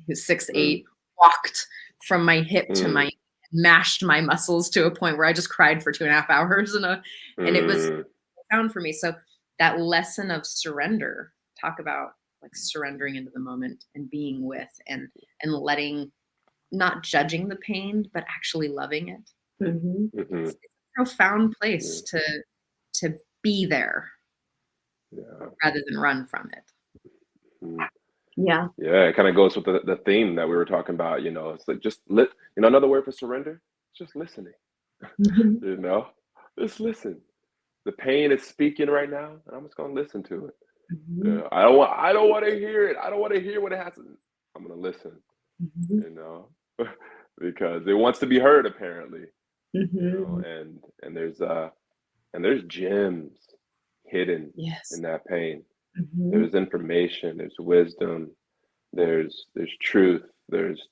who's 6'8", walked from my hip to
Mm.
mashed my muscles to a point where I just cried for 2.5 hours, and it was
Mm.
profound for me. So that lesson of surrender, talk about like surrendering into the moment and being with and letting, not judging the pain, but actually loving it.
Mhm.
Mhm.
It's a profound place
Yeah.
to be there
Yeah.
rather than run from it.
Mm.
Yeah.
Yeah, it kind of goes with the theme that we were talking about, It's like just another word for surrender, it's just listening,
Mhm.
you know? Just listen. The pain is speaking right now, and I'm just gonna listen to it.
Mhm.
I don't want to hear it. I don't want to hear what it has to. I'm gonna listen,
Mhm.
you know, because it wants to be heard apparently,
Mhm.
and there's gems hidden
Yes.
in that pain.
Mhm.
There's information, there's wisdom, there's truth, there's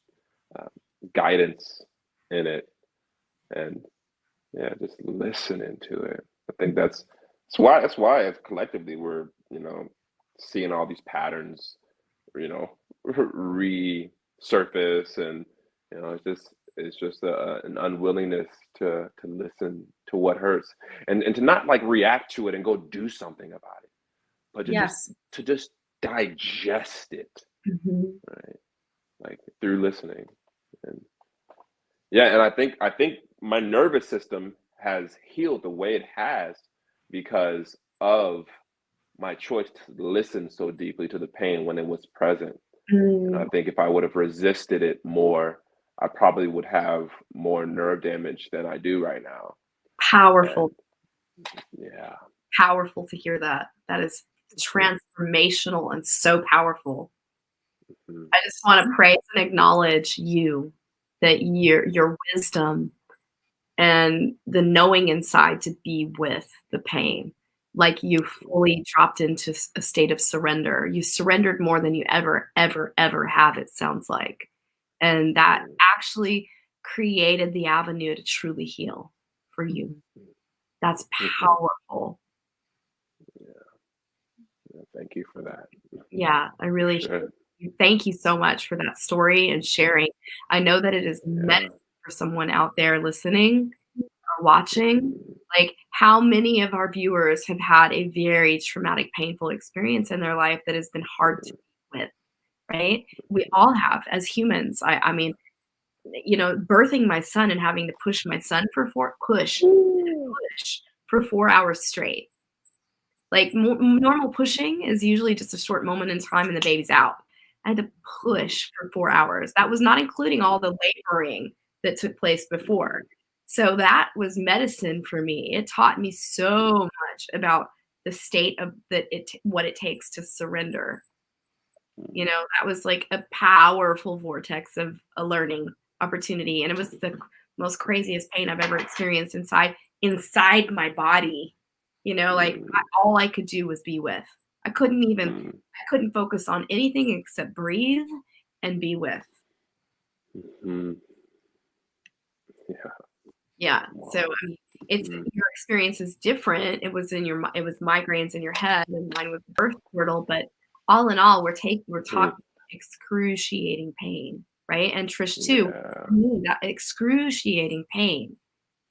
uh, guidance in it, and yeah, just listening to it. I think that's why as collectively we're seeing all these patterns, you know, resurface, and it's just an unwillingness to listen to what hurts, and to not like react to it and go do something about it, but
Yes.
to just digest it,
Mhm.
right? Like through listening. And yeah, and I think my nervous system has healed the way it has because of my choice to listen so deeply to the pain when it was present. And I
Mm.
think if I would have resisted it more, I probably would have more nerve damage than I do right now. And
Powerful.
yeah.
Powerful to hear that. That is
Mhm.
transformational and so powerful.
Mhm.
I just wanna praise and acknowledge you, that your wisdom and the knowing inside to be with the pain. Like you fully dropped into a state of surrender. You surrendered more than you ever, ever, ever have, it sounds like. And that
Mhm.
actually created the avenue to truly heal for you. That's
Mhm.
powerful.
Yeah, thank you for that.
Yeah, I
For
really
sure.
thank you so much for that story and sharing. I know that it is medicine
Yeah.
for someone out there listening or watching. Like, how many of our viewers have had a very traumatic, painful experience in their life that has been hard to deal with, right? We all have as humans. I mean, birthing my son and having to push my son for push for 4 hours straight. Like, normal pushing is usually just a short moment in time and the baby's out. I had to push for 4 hours. That was not including all the laboring that took place before. So that was medicine for me. It taught me so much about the state of what it takes to surrender. That was like a powerful vortex of a learning opportunity, and it was the most craziest pain I've ever experienced inside my body. Like, all I could do was be with. I couldn't focus on anything except breathe and be with.
Mhm.
Yeah. So
Wow.
it's your experience is different. It was migraines in your head, and mine was birth portal. But all in all, we're talking excruciating pain, right? And Trish too,
Yeah.
for me, that excruciating pain,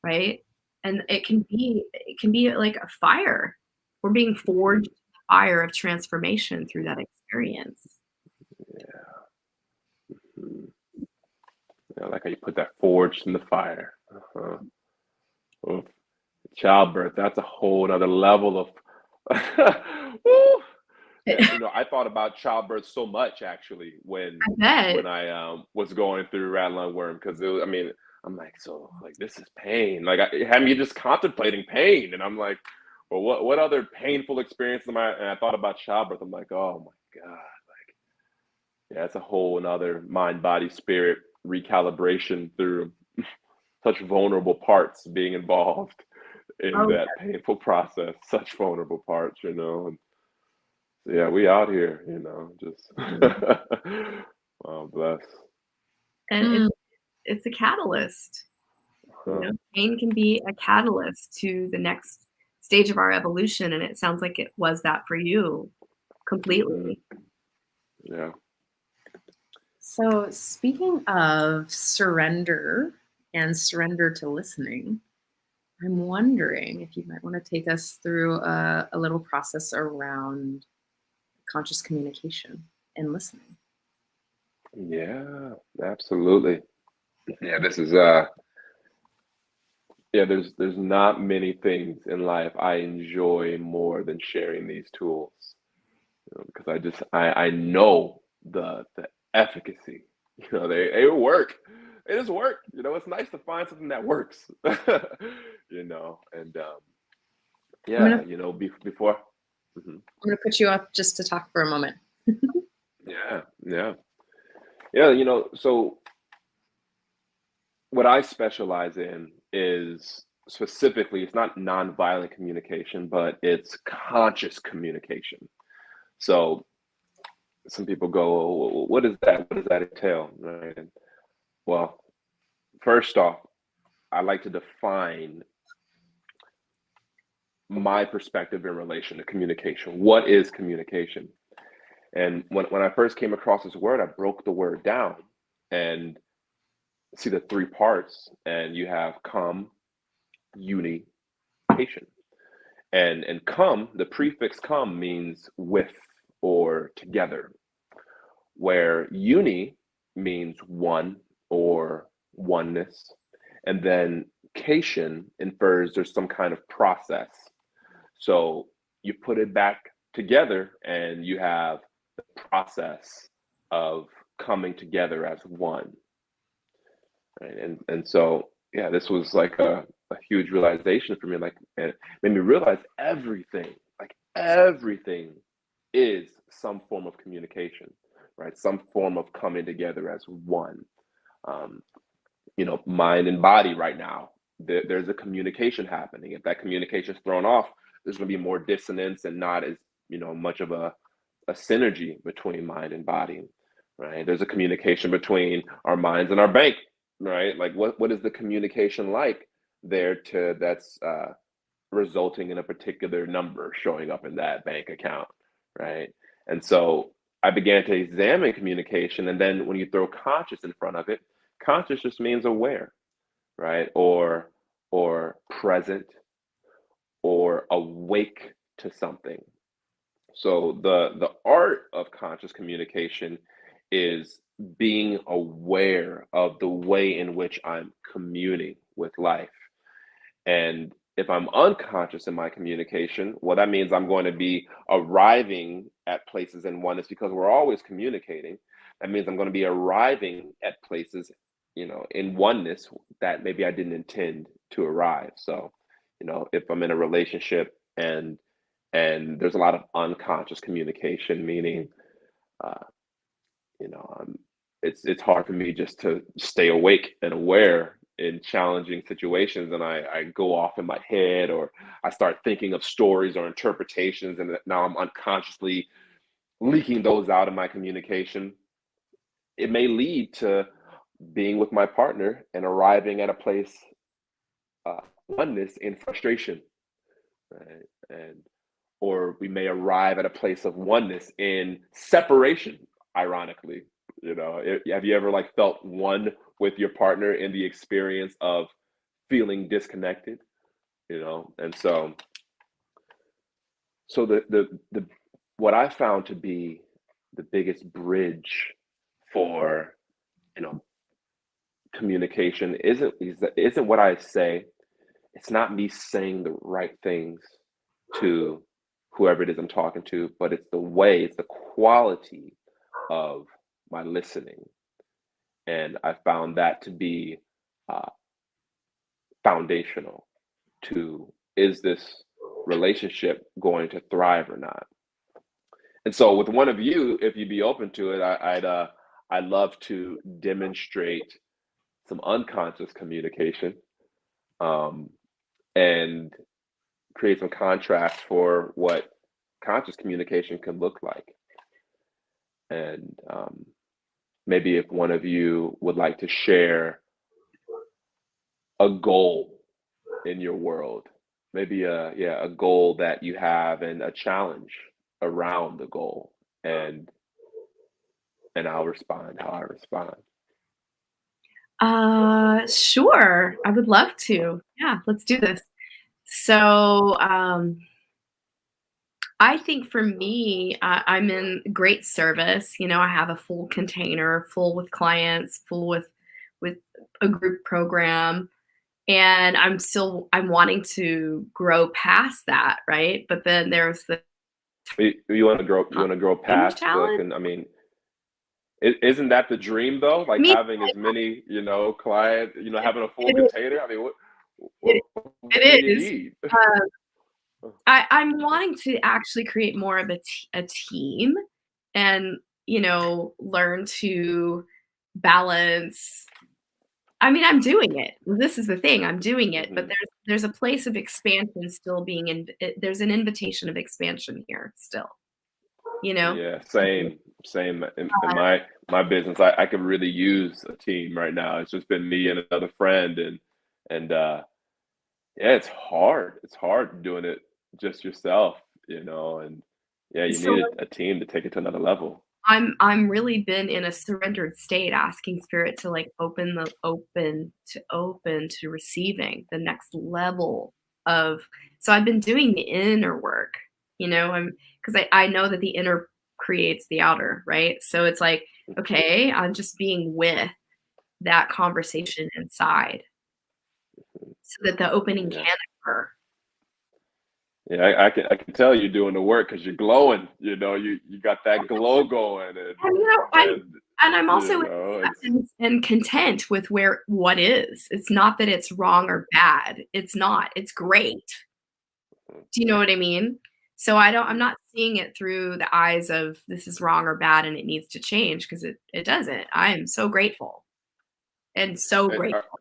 right? And it can be like a fire. We're being forged in the fire of transformation through that experience.
Mhm. Yeah, like how you put that forge in the fire. Oof. Childbirth, that's a whole other level of Woo! I thought about childbirth so much actually
I bet.
when I was going through Rattling Worm because I mean, I'm like, so like this is pain. Like it had me just contemplating pain, and I'm like, well, what other painful experience am I? And I thought about childbirth. I'm like, oh my god, like yeah, it's a whole another mind, body, spirit recalibration through such vulnerable parts being involved in
Oh,
that painful process. Such vulnerable parts, And so, yeah, we out here, just oh bless.
and it's a catalyst.
Huh.
Pain can be a catalyst to the next stage of our evolution, and it sounds like it was that for you
Mhm.
completely.
Yeah.
So, speaking of surrender and surrender to listening, I'm wondering if you might want to take us through a little process around conscious communication and listening.
Yeah, absolutely. Yeah, this is yeah, there's not many things in life I enjoy more than sharing these tools. Because I know the efficacy. They work. They just work. It's nice to find something that works. And
I'm
yeah,
gonna
before. Mhm.
I'm gonna put you up just to talk for a moment.
Yeah, yeah, yeah. So what I specialize in is specifically, it's not nonviolent communication, but it's conscious communication. So some people go, "Well, what is that? What does that entail?" Right? Well, first off, I like to define my perspective in relation to communication. What is communication? And when I first came across this word, I broke the word down and see the three parts. And you have uni, cation. And come, the prefix come means with or together, where uni means one or oneness, and then cation infers there's some kind of process. So you put it back together and you have the process of coming together as one. Right? And so yeah, this was like a huge realization for me. Like, and it made me realize everything is some form of communication, right? Some form of coming together as one. Um, mind and body right now. There's a communication happening. If that communication is thrown off, there's going to be more dissonance and not as much of a synergy between mind and body, right? There's a communication between our minds and our bank, right? Like what is the communication like there to that's resulting in a particular number showing up in that bank account, right? And so I began to examine communication, and then when you throw conscious in front of it, conscious just means aware, right? Or present, or awake to something. So the art of conscious communication is being aware of the way in which I'm communing with life. And if I'm unconscious in my communication, well, that means I'm going to be arriving at places in oneness because we're always communicating. That means I'm going to be arriving at places, in oneness that maybe I didn't intend to arrive. So, if I'm in a relationship and there's a lot of unconscious communication, meaning, uh, I'm, it's hard for me just to stay awake and aware in challenging situations, and I go off in my head, or I start thinking of stories or interpretations, and now I'm unconsciously leaking those out in my communication. It may lead to being with my partner and arriving at a place, oneness in frustration, right? And or we may arrive at a place of oneness in separation, ironically. Have you ever like felt one with your partner in the experience of feeling disconnected? And so the what I found to be the biggest bridge for, you know communication isn't what I say. It's not me saying the right things to whoever it is I'm talking to, but it's the quality of my listening. And I found that to be, uh, foundational to, is this relationship going to thrive or not? And so with one of you, if you'd be open to it, I'd love to demonstrate some unconscious communication, um, and create some contrast for what conscious communication can look like. And maybe if one of you would like to share a goal in your world, maybe a goal that you have and a challenge around the goal, and I'll respond how I respond.
Sure. I would love to. Yeah, let's do this. So, I think for me, I'm in great service. I have a full container, full with clients, full with a group program, and I'm wanting to grow past that, right? But then there's the
You want to grow,
time
past
challenge.
I mean, isn't that the dream though? Like
Me,
having as many, clients, having a full
it,
container. I mean, what
it,
more can
it
you
is.
need?
I'm wanting to actually create more of a team, and learn to balance. I mean, I'm doing it. This is the thing, I'm doing it, but
Mhm.
there's a place of expansion still being there's an invitation of expansion here still, you know?
Yeah, same in my business. I could really use a team right now. It's just been me and another friend, and yeah, it's hard. It's hard doing it just yourself, and yeah, you
So
need a team to take it to another level.
I'm really been in a surrendered state, asking spirit to like open to receiving the next level of. So I've been doing the inner work, I'm because I know that the inner creates the outer, right? So it's like, okay, I'm just being with that conversation inside so that the opening
Yeah.
can occur.
Yeah, I can tell you're doing the work because you're glowing. You got that glow going, and
And,
and
I'm also in
it's
acceptance and content with what is. It's not that it's wrong or bad. It's not. It's great. Do you know what I mean? So I'm not seeing it through the eyes of this is wrong or bad and it needs to change, because it doesn't. I am so grateful and so
and
grateful.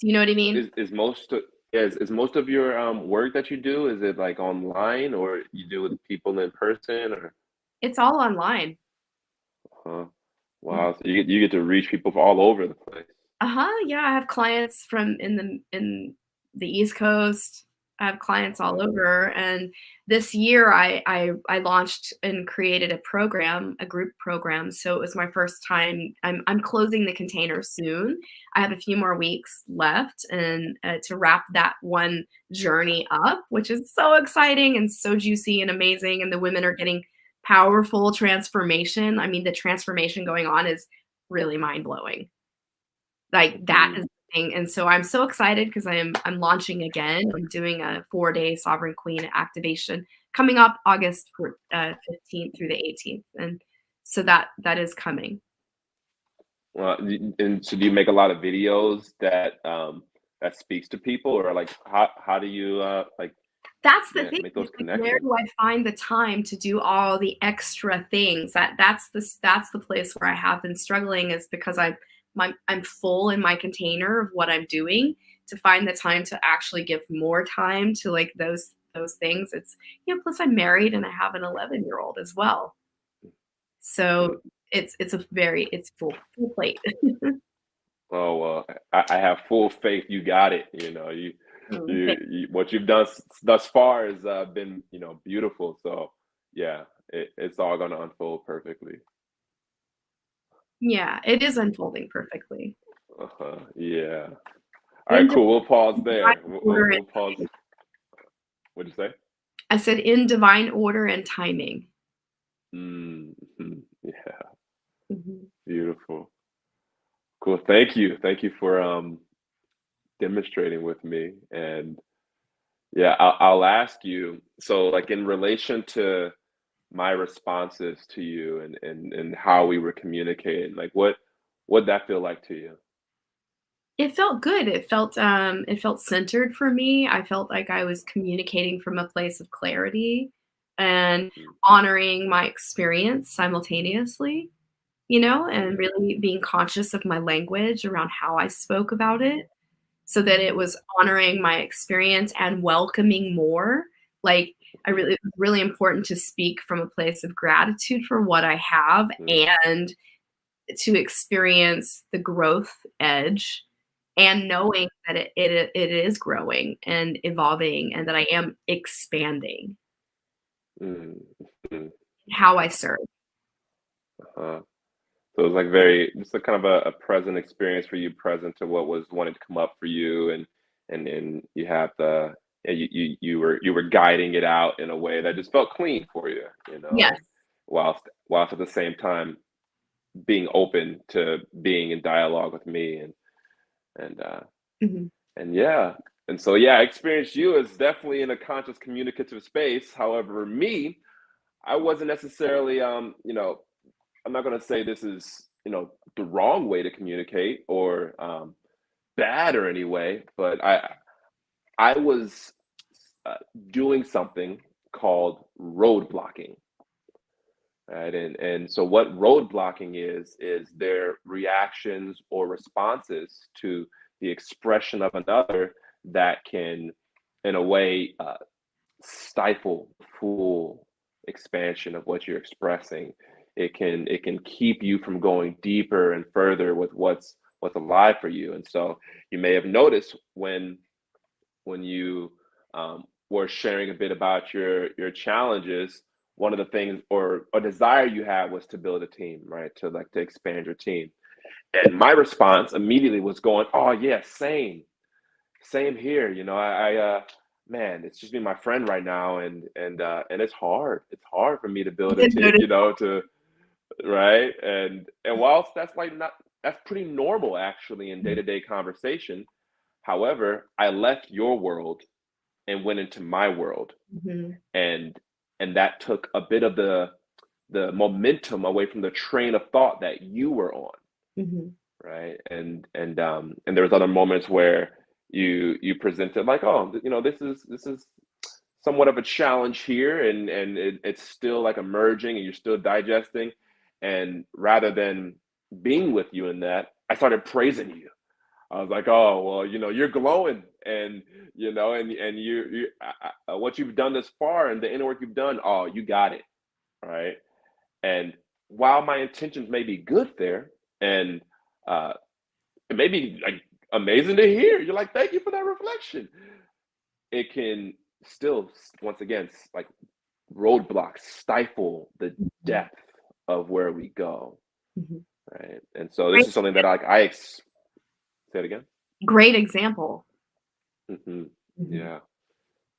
Do you know what I mean?
is most of yeah, is most of your work that you do, is it like online, or you do with people in person, or
It's all online.
huh? Wow, so you get to reach people from all over the place.
Uh-huh. Yeah, I have clients from in the East Coast, I have clients all over, and this year I launched and created a program, a group program. So it was my first time. I'm closing the container soon. I have a few more weeks left, and to wrap that one journey up, which is so exciting and so juicy and amazing. And the women are getting powerful transformation. I mean, the transformation going on is really mind blowing. Like, that is
Mhm.
the thing, and so I'm so excited because I'm launching again. I'm doing a 4-day Sovereign Queen activation coming up August 15th through the 18th, and so that is coming.
Well, and so do you make a lot of videos that that speaks to people, or like how do you like,
That's the
yeah,
thing,
make those
it's like, where
connections?
do I find the time to do all the extra things? That's the place where I have been struggling, is because I'm full in my container of what I'm doing. To find the time to actually give more time to, like, those things. It's, plus I'm married and I have an 11-year-old as well.
Mm.
So it's full plate.
Oh well, I have full faith you got it. What you've done thus far has been beautiful. So yeah, it's all going to unfold perfectly.
Yeah, it is unfolding perfectly.
Uh-huh. Yeah. All right,
In
cool. We'll pause
divine
there. We'll, we'll,
order and
we'll pause.
timing.
What'd you say?
I said in divine order and timing.
Yeah,
Mhm.
beautiful. Cool. Thank you. Thank you for demonstrating with me. And yeah, I'll ask you. So, like in relation to my responses to you and how we were communicating, like what'd that feel like to you?
It felt good. It felt centered for me. I felt like I was communicating from a place of clarity and
Mm,
honoring my experience simultaneously, and
mm,
really being conscious of my language around how I spoke about
mhm,
it, so that it
mhm,
was honoring my experience and welcoming more. Like,
mhm,
it was really important to speak from a place of gratitude for what I have,
mhm,
and to experience the growth edge, and knowing that it is growing and evolving, and that I am expanding
mhm, mhm,
how I serve.
uh-huh. So it was like very just a kind of a present experience for you, present to what was wanting to come up for you, and you have the yeah, you were guiding it out in a way that just felt clean for you,
Yes.
and whilst at the same time being open to being in dialogue with me and uh
Mhm.
and yeah. And so yeah, I experienced you as definitely in a conscious communicative space. However, me, I wasn't necessarily I'm not going to say this is, the wrong way to communicate or bad or any way, but I was uh, doing something called road blocking, right? And so what road blocking is their reactions or responses to the expression of another that can, in a way, stifle full expansion of what you're expressing. It can keep you from going deeper and further with what's alive for you. And so you may have noticed when you were sharing a bit about your challenges, one of the things or a desire you had was to build a team, right? To like to expand your team. And my response immediately was going, "Oh yeah, same here. Man, it's just me and my friend right now, and it's hard. It's hard for me to
I
build a
did
team,
notice.
to right. And whilst that's like not that's pretty normal actually in day-to-day conversation. However, I left your world and went into my world,
Mhm.
and that took a bit of the momentum away from the train of thought that you were on,
Mhm.
right? And there was other moments where you presented like, oh, this is somewhat of a challenge here, and it's still like emerging, and you're still digesting. And rather than being with you in that, I started praising you. I was like, oh well, you're glowing, and and what you've done this far, and the inner work you've done. Oh, you got it, right? And while my intentions may be good there, and uh, it may be like amazing to hear. You're like, thank you for that reflection. it can still, once again, like roadblocks stifle the
Mhm.
depth of where we go,
Mhm.
right? And so this
Great,
is something that like say it again.
great example.
Hmm.
Mhm.
Yeah,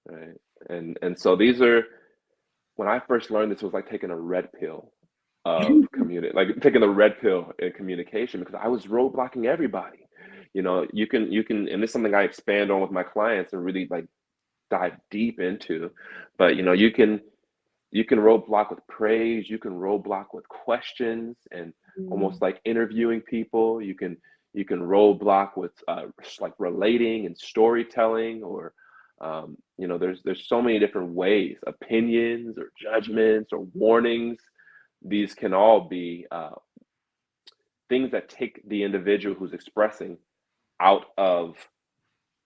right. And so these are, when I first learned this, it was like taking a red pill of like taking a red pill in communication, because I was roadblocking everybody. You can, and this is something I expand on with my clients and really like dive deep into. But you can roadblock with praise, you can roadblock with questions and almost
Mm.
like interviewing people. You can roadblock with like relating and storytelling, or there's so many different ways, opinions or judgments or warnings. These can all be things that take the individual who's expressing out of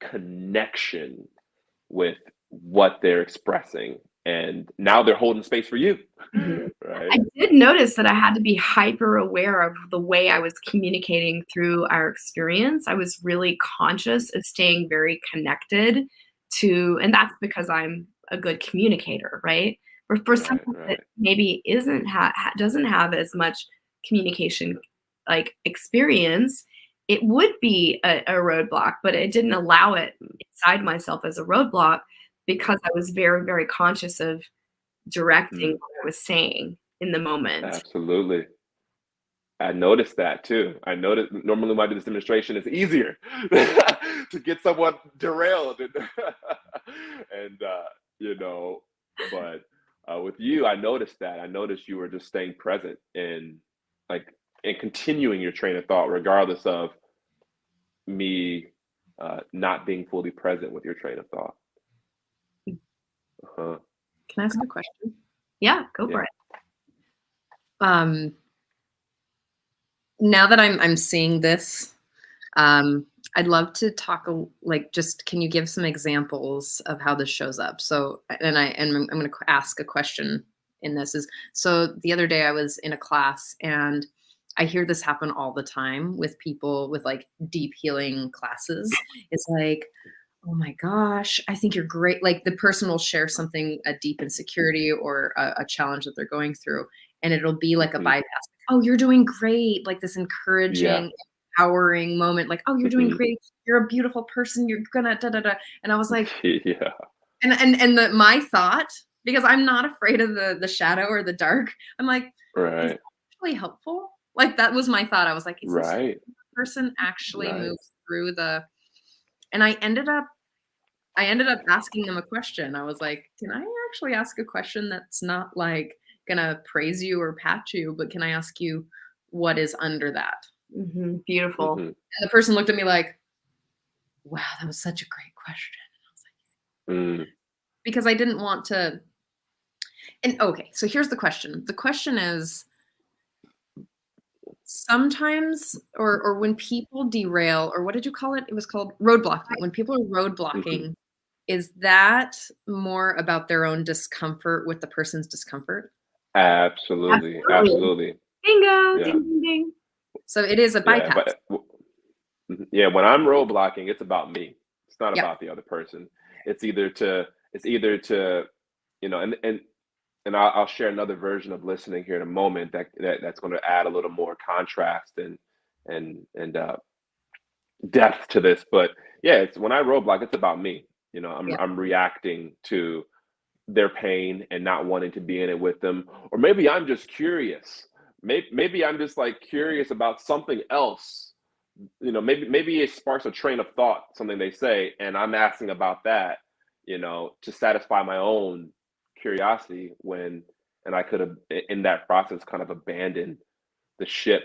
connection with what they're expressing, and now they're holding space for you.
Mhm. I
Right.
did notice that I had to be hyper aware of the way I was communicating through our experience. I was really conscious of staying very connected to, and that's because I'm a good communicator, right? For
Right.
someone that
Right.
maybe isn't doesn't have as much communication like experience, it would be a roadblock, but it didn't allow it inside myself as a roadblock because I was very, very conscious of directing
Mhm.
what I was saying in the moment.
Absolutely. I noticed that too. I noticed normally when I do this demonstration, it's easier to get someone derailed, and you know, but with you, I noticed that. I noticed you were just staying present like and continuing your train of thought, regardless of me not being fully present with your train of thought. Uh-huh.
Can I ask a question?
Yeah, go for
Yeah.
it.
Um, now that I'm seeing this, um, I'd love to talk like just can you give some examples of how this shows up? So I'm going to ask a question in this is so the other day I was in a class and I hear this happen all the time with people with like deep healing classes. It's like, oh my gosh, I think you're great. Like the person will share something, a deep insecurity or a challenge that they're going through, and it'll be like a
Hmm.
bypass. Oh, you're doing great. Like this
Yeah.
encouraging, empowering moment. Like, oh, you're doing
Hmm.
great. You're a beautiful person. You're gonna da da da. And I was like,
Yeah.
my thought, because I'm not afraid of the shadow or the dark. I'm like, is
Right.
that actually helpful? Like that was my thought. I was like, is this
Right.
person actually
Right.
moves through the? And I ended up asking them a question. I was like, "Can I actually ask a question that's not like gonna praise you or pat you, but can I ask you what is under that?"
Beautiful.
Hmm.
And the person looked at me like, "Wow, that was such a great question." And I was like,
Mm.
because I didn't want to. And okay, so here's the question. The question is sometimes or when people derail, or what did you call it? It was called roadblocking. When people are
Hmm.
roadblocking, is that more about their own discomfort with the person's discomfort?
Absolutely,
Absolutely.
absolutely.
Bingo,
Yeah,
ding, ding, ding.
So it is a
yeah,
bypass.
but yeah, when I'm roadblocking, it's about me. It's not
Yep.
about the other person. It's either to, and I'll share another version of listening here in a moment that's going to add a little more contrast and depth to this. But yeah, it's when I roadblock, it's about me. I'm
Yep.
I'm reacting to their pain and not wanting to be in it with them. Or maybe I'm just curious. Maybe I'm just like curious about something else. Maybe it sparks a train of thought, something they say, and I'm asking about that, to satisfy my own curiosity, and I could have in that process kind of abandoned the ship,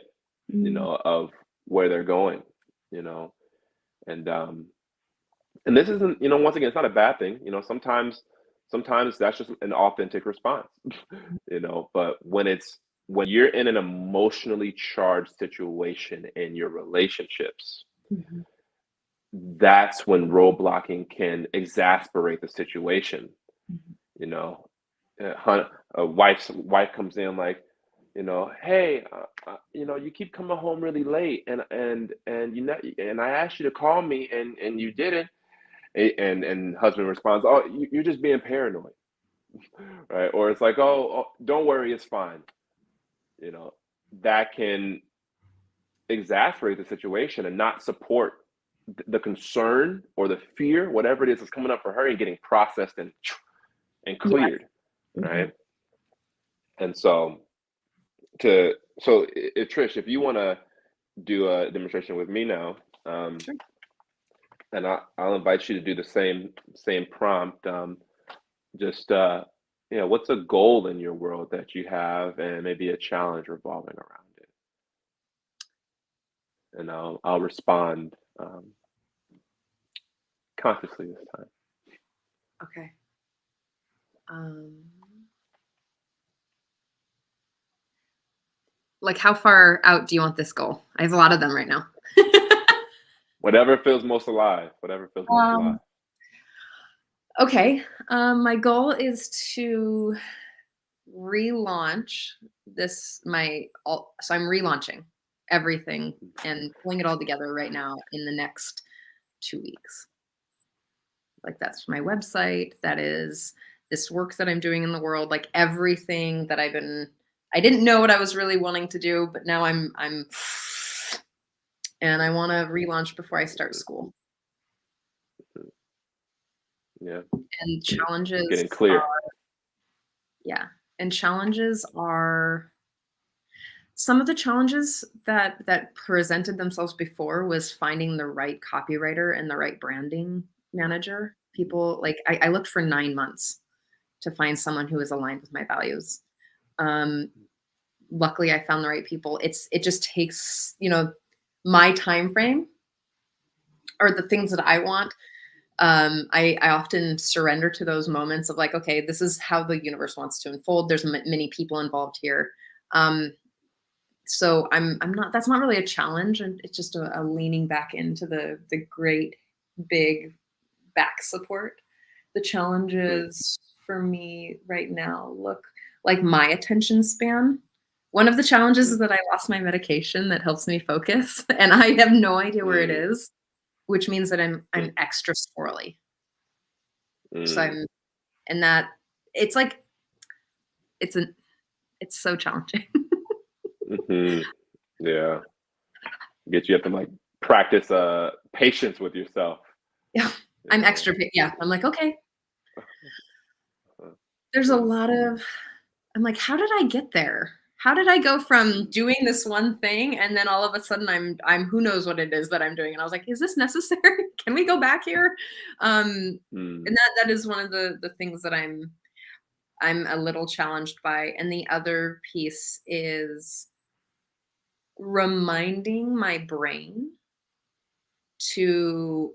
Mm.
of where they're going, you know, and this isn't, once again, it's not a bad thing. Sometimes that's just an authentic response, but when you're in an emotionally charged situation in your relationships,
Mhm.
that's when roadblocking can exasperate the situation.
Mhm.
You know, a wife comes in like, hey, you keep coming home really late, and I asked you to call me, and you didn't. And husband responds, "Oh, you're just being paranoid," right? Or it's like, "Oh, don't worry, it's fine." You know, that can exasperate the situation and not support the concern or the fear, whatever it is that's coming up for her, and getting processed and
Yeah.
cleared, right? And so if Trish, if you want to do a demonstration with me now,
Sure.
and I'll invite you to do the same prompt. Just what's a goal in your world that you have, and maybe a challenge revolving around it, and I'll respond consciously this time.
Okay. Like, how far out do you want this goal? I have a lot of them right now.
Whatever feels most alive. Whatever feels most alive.
Okay. My goal is to relaunch this. So I'm relaunching everything and pulling it all together right now in the next 2 weeks. Like, that's my website. That is this work that I'm doing in the world. Like, everything that I didn't know what I was really wanting to do, but now I'm and I want to relaunch before I start school.
Yeah.
And challenges
Getting clear.
Challenges are some of the challenges that presented themselves before was finding the right copywriter and the right branding manager. People, like, I looked for 9 months to find someone who is aligned with my values. Luckily I found the right people. It just takes, my time frame or the things that I want. I often surrender to those moments of like, okay, this is how the universe wants to unfold. There's many people involved here. So I'm not, that's not really a challenge. And it's just a leaning back into the great big back support. The challenges for me right now look like my attention span. One of the challenges is that I lost my medication that helps me focus, and I have no idea where it is, which means that I'm extra squirrely. So and that it's like it's so challenging.
Yeah. You have to like practice patience with yourself.
Yeah. I'm extra. Yeah. I'm like, okay. There's a lot of, I'm like, how did I get there? How did I go from doing this one thing and then all of a sudden I'm who knows what it is that I'm doing? And I was like, is this necessary? Can we go back here? And that is one of the things that I'm a little challenged by. And the other piece is reminding my brain to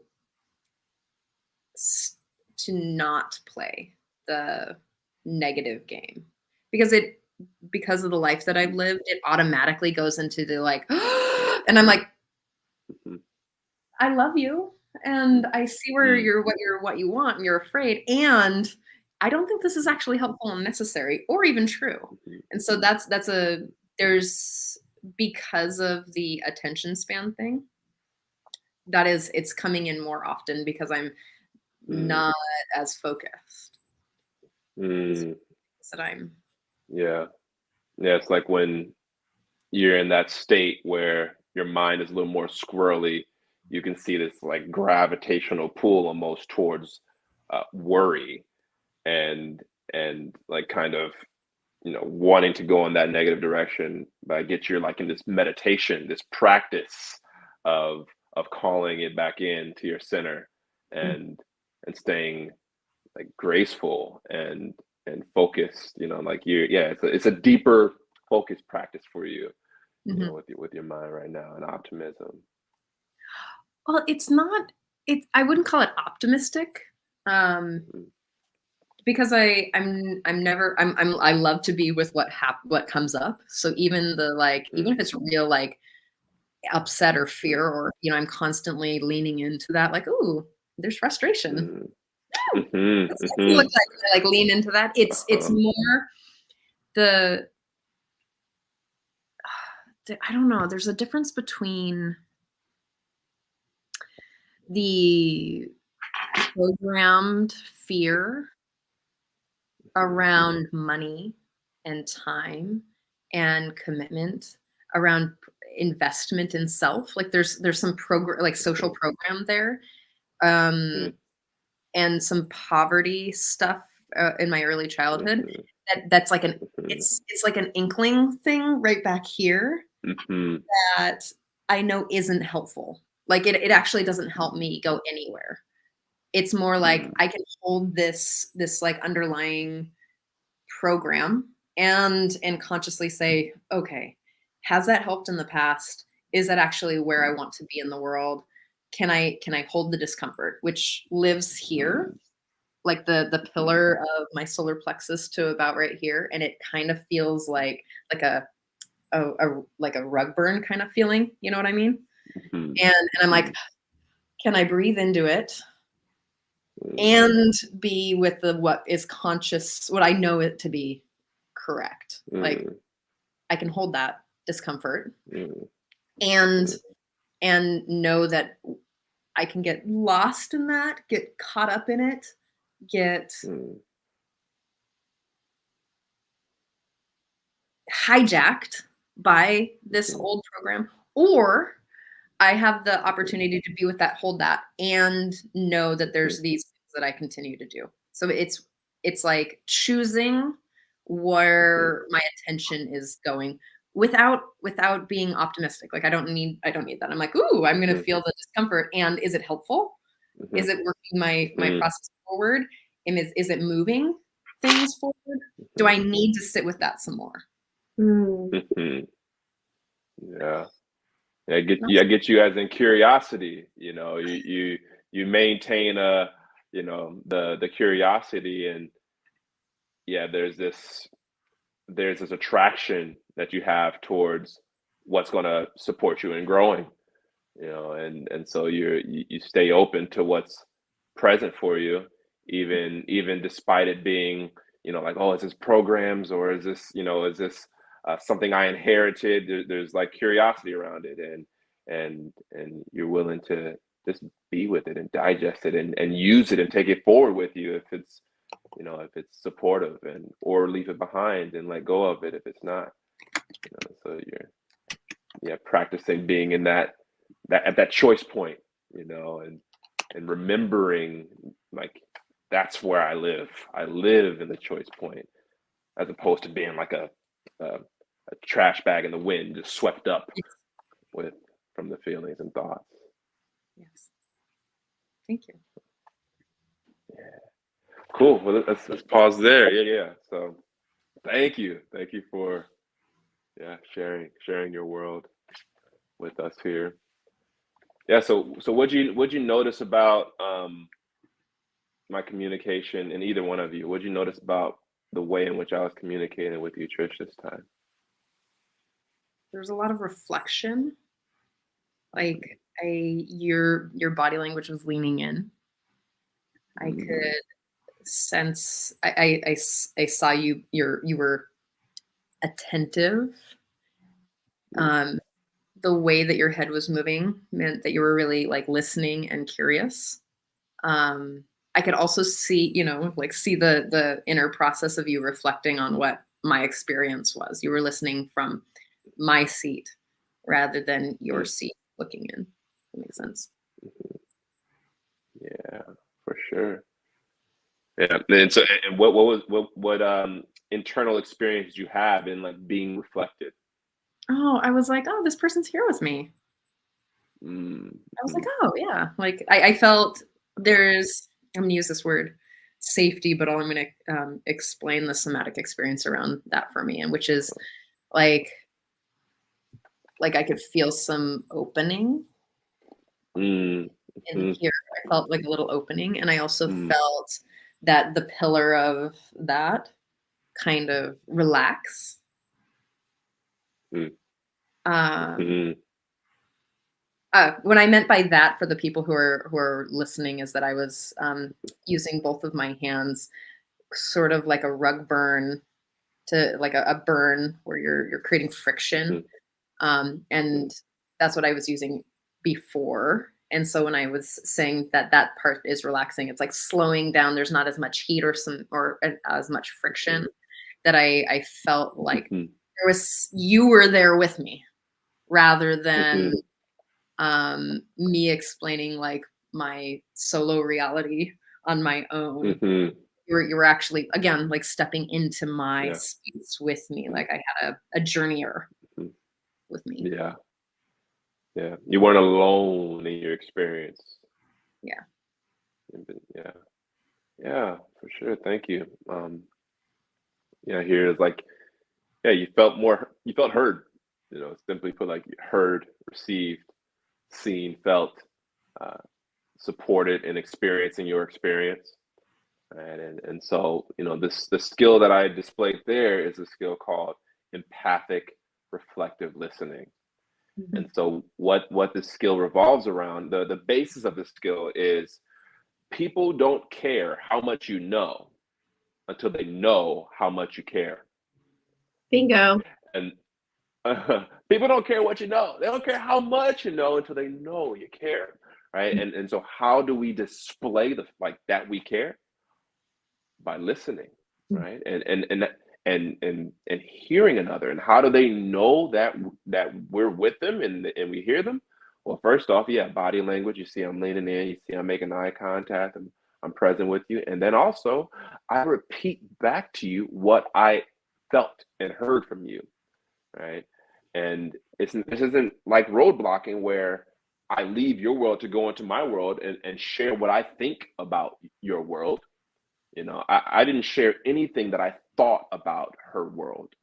not play the negative game, because of the life that I've lived, it automatically goes into the like, and I'm like, I love you and I see where what you want, and you're afraid, and I don't think this is actually helpful and necessary or even true. And so there's because of the attention span thing, it's coming in more often because I'm not as focused. That I'm.
Yeah. It's like when you're in that state where your mind is a little more squirrely, you can see this like gravitational pull almost towards worry and like kind of wanting to go in that negative direction. But I get you're like in this meditation, this practice of calling it back in to your center and staying like graceful and focused. Like it's a deeper focus practice for you, with your mind right now, and optimism.
Well, it's not. I wouldn't call it optimistic. Because I love to be with what comes up. So even even if it's real like upset or fear, or I'm constantly leaning into that, like, ooh, there's frustration. That's what it looks like. I lean into that. It's more I don't know. There's a difference between the programmed fear around money and time and commitment, around investment in self. Like there's some program, like social program there,
Mhm.
and some poverty stuff in my early childhood.
Mhm.
That's like
Mhm.
it's like an inkling thing right back here
Mhm.
that I know isn't helpful. Like it actually doesn't help me go anywhere. It's more like I can hold this like underlying program and consciously say, okay, has that helped in the past? Is that actually where I want to be in the world? Can I hold the discomfort, which lives here, like the pillar of my solar plexus to about right here, and it kind of feels like like a rug burn kind of feeling. You know what I mean?
Mhm.
And I'm like,
Mhm.
can I breathe into it
Mhm.
and be with the what is conscious, what I know it to be correct? Like
Mhm.
I can hold that discomfort
Mhm.
and know that I can get lost in that, get caught up in it, get
Mhm.
hijacked by this
Mhm.
old program, or I have the opportunity to be with that, hold that, and know that there's these things that I continue to do. So it's like choosing
Mhm.
where my attention is going without being optimistic. Like I don't need that. I'm like, ooh, I'm gonna
Mhm.
feel the discomfort. And is it helpful? Is
Mhm.
it working my
Mhm.
process forward? And is it moving things forward? Do I need to sit with that some more?
Mhm. Yeah.
That's
I get you as in curiosity, you know, you maintain the curiosity, and yeah, there's this attraction that you have towards what's going to support you in growing, you know, and so you stay open to what's present for you, even despite it being, you know, like, oh, is this programs, or is this, you know, is this something I inherited? There's like curiosity around it, and you're willing to just be with it and digest it, and use it and take it forward with you if it's, you know, if it's supportive, and or leave it behind and let go of it if it's not, you know. So you're, yeah, practicing being in that at that choice point, you know, and remembering, like, that's where I live. I live in the choice point, as opposed to being like a trash bag in the wind, just swept up
yes,
with from the feelings and thoughts.
yes. Thank you.
Cool. Well, let's pause there. Yeah, yeah. So thank you for, yeah, sharing your world with us here. Yeah. So what'd you notice about my communication, in either one of you? What'd you notice about the way in which I was communicating with you, Trish, this time?
There's a lot of reflection. Like your body language was leaning in. I
Mm,
could sense. I saw you were attentive.
mm,
Um, the way that your head was moving meant that you were really like listening and curious. Um, I could also see, like see the inner process of you reflecting on what my experience was. You were listening from my seat rather than your
mm,
seat looking in. That makes sense.
mhm. Yeah, for sure. Yeah. And so, and what internal experience did you have in like being reflected?
Oh, I was like, oh, this person's here with me.
Mm,
I was like,
mhm,
oh yeah. Like I felt there's I'm gonna use this word safety, but I'm gonna explain the somatic experience around that for me, and which is like I could feel some opening
mm,
in
mhm,
here. I felt like a little opening, and I also
mm,
felt that the pillar of that kind of relax.
mm,
Um,
mhm,
what I meant by that for the people who are listening is that I was using both of my hands, sort of like a rug burn to like a burn where you're creating friction,
mhm,
and that's what I was using before. And so when I was saying that that part is relaxing, it's like slowing down. There's not as much heat or as much friction, that I felt like
Mhm.
you were there with me, rather than
Mhm.
me explaining like my solo reality on my own.
Mhm.
You were actually, again, like stepping into my
Yeah.
space with me.
Mhm.
Like I had a journeyer
Mhm.
with me.
Yeah. Yeah. You weren't alone in your experience.
Yeah.
Yeah. Yeah, for sure. Thank you. Yeah, here is like, yeah, you felt heard, simply put, like heard, received, seen, felt, uh, supported in experiencing your experience. Right. And so, the skill that I displayed there is a skill called empathic reflective listening.
Mhm.
And so what this skill revolves around, the basis of this skill is people don't care how much you know until they know how much you care.
Bingo.
And people don't care what you know. They don't care how much you know until they know you care. Right. And so how do we display the like that we care? By listening,
Mhm.
right? And hearing another. And how do they know that we're with them and we hear them? Well, first off, yeah, body language. You see I'm leaning in, you see I'm making eye contact, I'm present with you. And then also I repeat back to you what I felt and heard from you, right? And this isn't like roadblocking where I leave your world to go into my world and share what I think about your world. I didn't share anything that I thought about her world,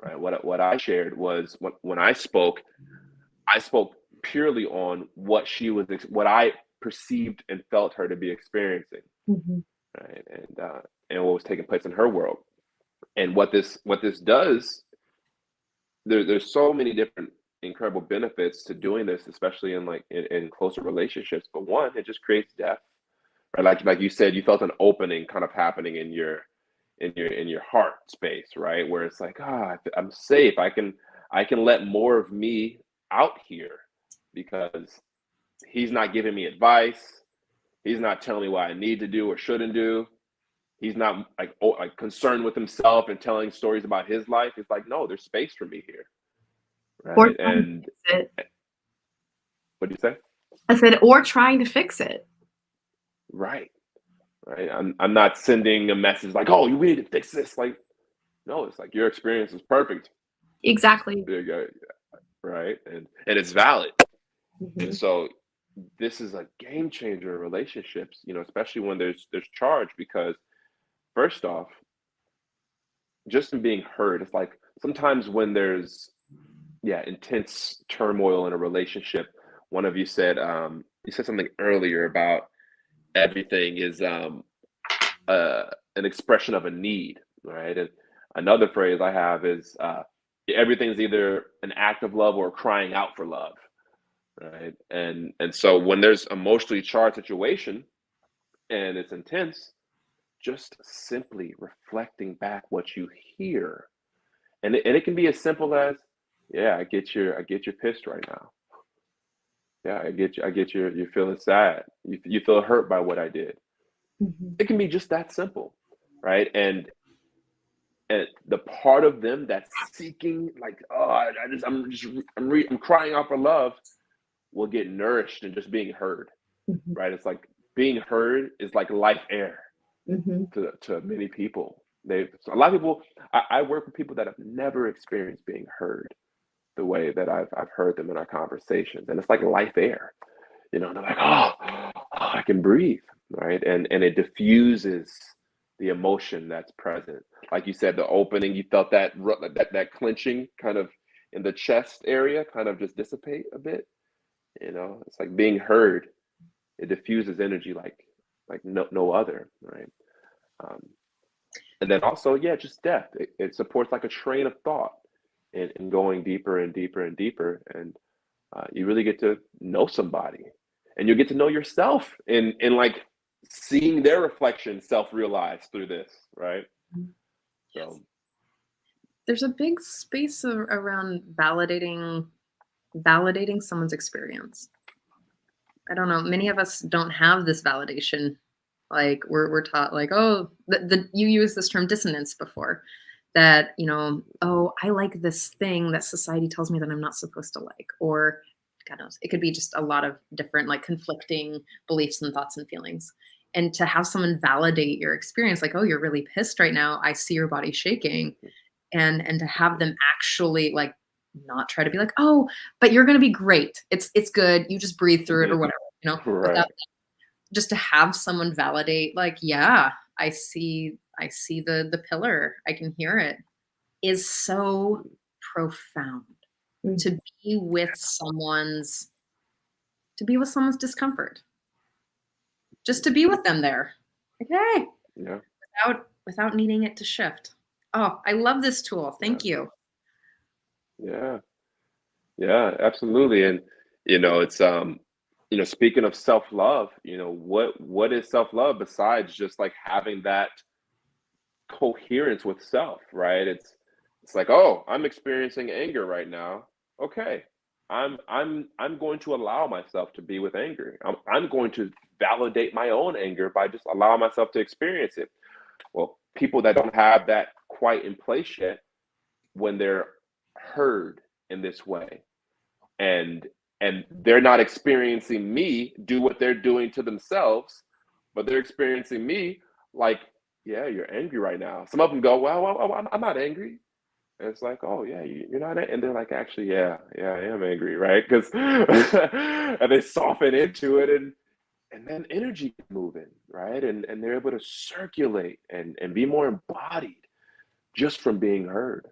right? What I shared was when I spoke purely on what I perceived and felt her to be experiencing,
Mhm.
right? And what was taking place in her world. And what this does, there's so many different incredible benefits to doing this, especially in closer relationships. But one, it just creates depth, right? Like you said, you felt an opening kind of happening in your heart space, right? Where it's like, I'm safe. I can let more of me out here because he's not giving me advice. He's not telling me what I need to do or shouldn't do. He's not like concerned with himself and telling stories about his life. It's like, no, there's space for me here,
Or
right?
trying to
And
fix it.
what do you say?
I said, or trying to fix it.
Right, right. I'm not sending a message like, oh, we need to fix this. Like, no, it's like your experience is perfect.
Exactly.
There you go. Right, and it's valid. And
Mhm.
so this is a game changer in relationships, especially when there's charge, because first off, just in being heard, it's like sometimes when there's, yeah, intense turmoil in a relationship. One of you said something earlier about everything is uh an expression of a need, right? And another phrase I have is everything's either an act of love or crying out for love, right? And so when there's emotionally charged situation and it's intense, just simply reflecting back what you hear, and it can be as simple as, yeah, I get you're pissed right now. Yeah, I get you're feeling sad. You feel hurt by what I did.
Mhm.
It can be just that simple, right? And the part of them that's seeking, like, oh, I'm crying out for love, will get nourished in just being heard,
Mhm.
right? It's like being heard is like life air
Mhm.
to many people. A lot of people. I work with people that have never experienced being heard the way that I've heard them in our conversations, and it's like life air. And they're like, I can breathe, right? And it diffuses the emotion that's present. Like you said, the opening, you felt that clenching kind of in the chest area, kind of just dissipate a bit. It's like being heard. It diffuses energy like no other, right? Um, and then also, yeah, just depth. It supports like a train of thought and going deeper and deeper and deeper, and you really get to know somebody, and you get to know yourself in like seeing their reflection self-realized through this, right?
Yes.
So
There's a big space around validating someone's experience. I don't know, many of us don't have this validation. Like we're taught like, oh, you used this term dissonance before, that, you know, oh, I like this thing that society tells me that I'm not supposed to like, or God knows, it could be just a lot of different like conflicting beliefs and thoughts and feelings. And to have someone validate your experience, like, oh, you're really pissed right now. I see your body shaking. And to have them actually like not try to be like, oh, but you're gonna be great. It's good. You just breathe through it or whatever, you know,
Right.
just to have someone validate, like, yeah, I see the pillar, I can hear it, is so profound. To be with someone's discomfort, just to be with them there, like, hey,
Yeah.
without needing it to shift. Oh, I love this tool,
Yeah.
thank you.
Yeah. Yeah, absolutely. And it's speaking of self-love, what is self-love besides just like having that coherence with self, right? It's like, oh, I'm experiencing anger right now. Okay. I'm going to allow myself to be with anger. I'm going to validate my own anger by just allowing myself to experience it. Well, people that don't have that quite in place yet, when they're heard in this way, and they're not experiencing me do what they're doing to themselves, but they're experiencing me like, yeah, you're angry right now. Some of them go, well, I'm not angry. And it's like, oh yeah, you're not, and they're like, actually, yeah, I am angry, right? Because and they soften into it, and then energy moving, right? And they're able to circulate and be more embodied just from being heard.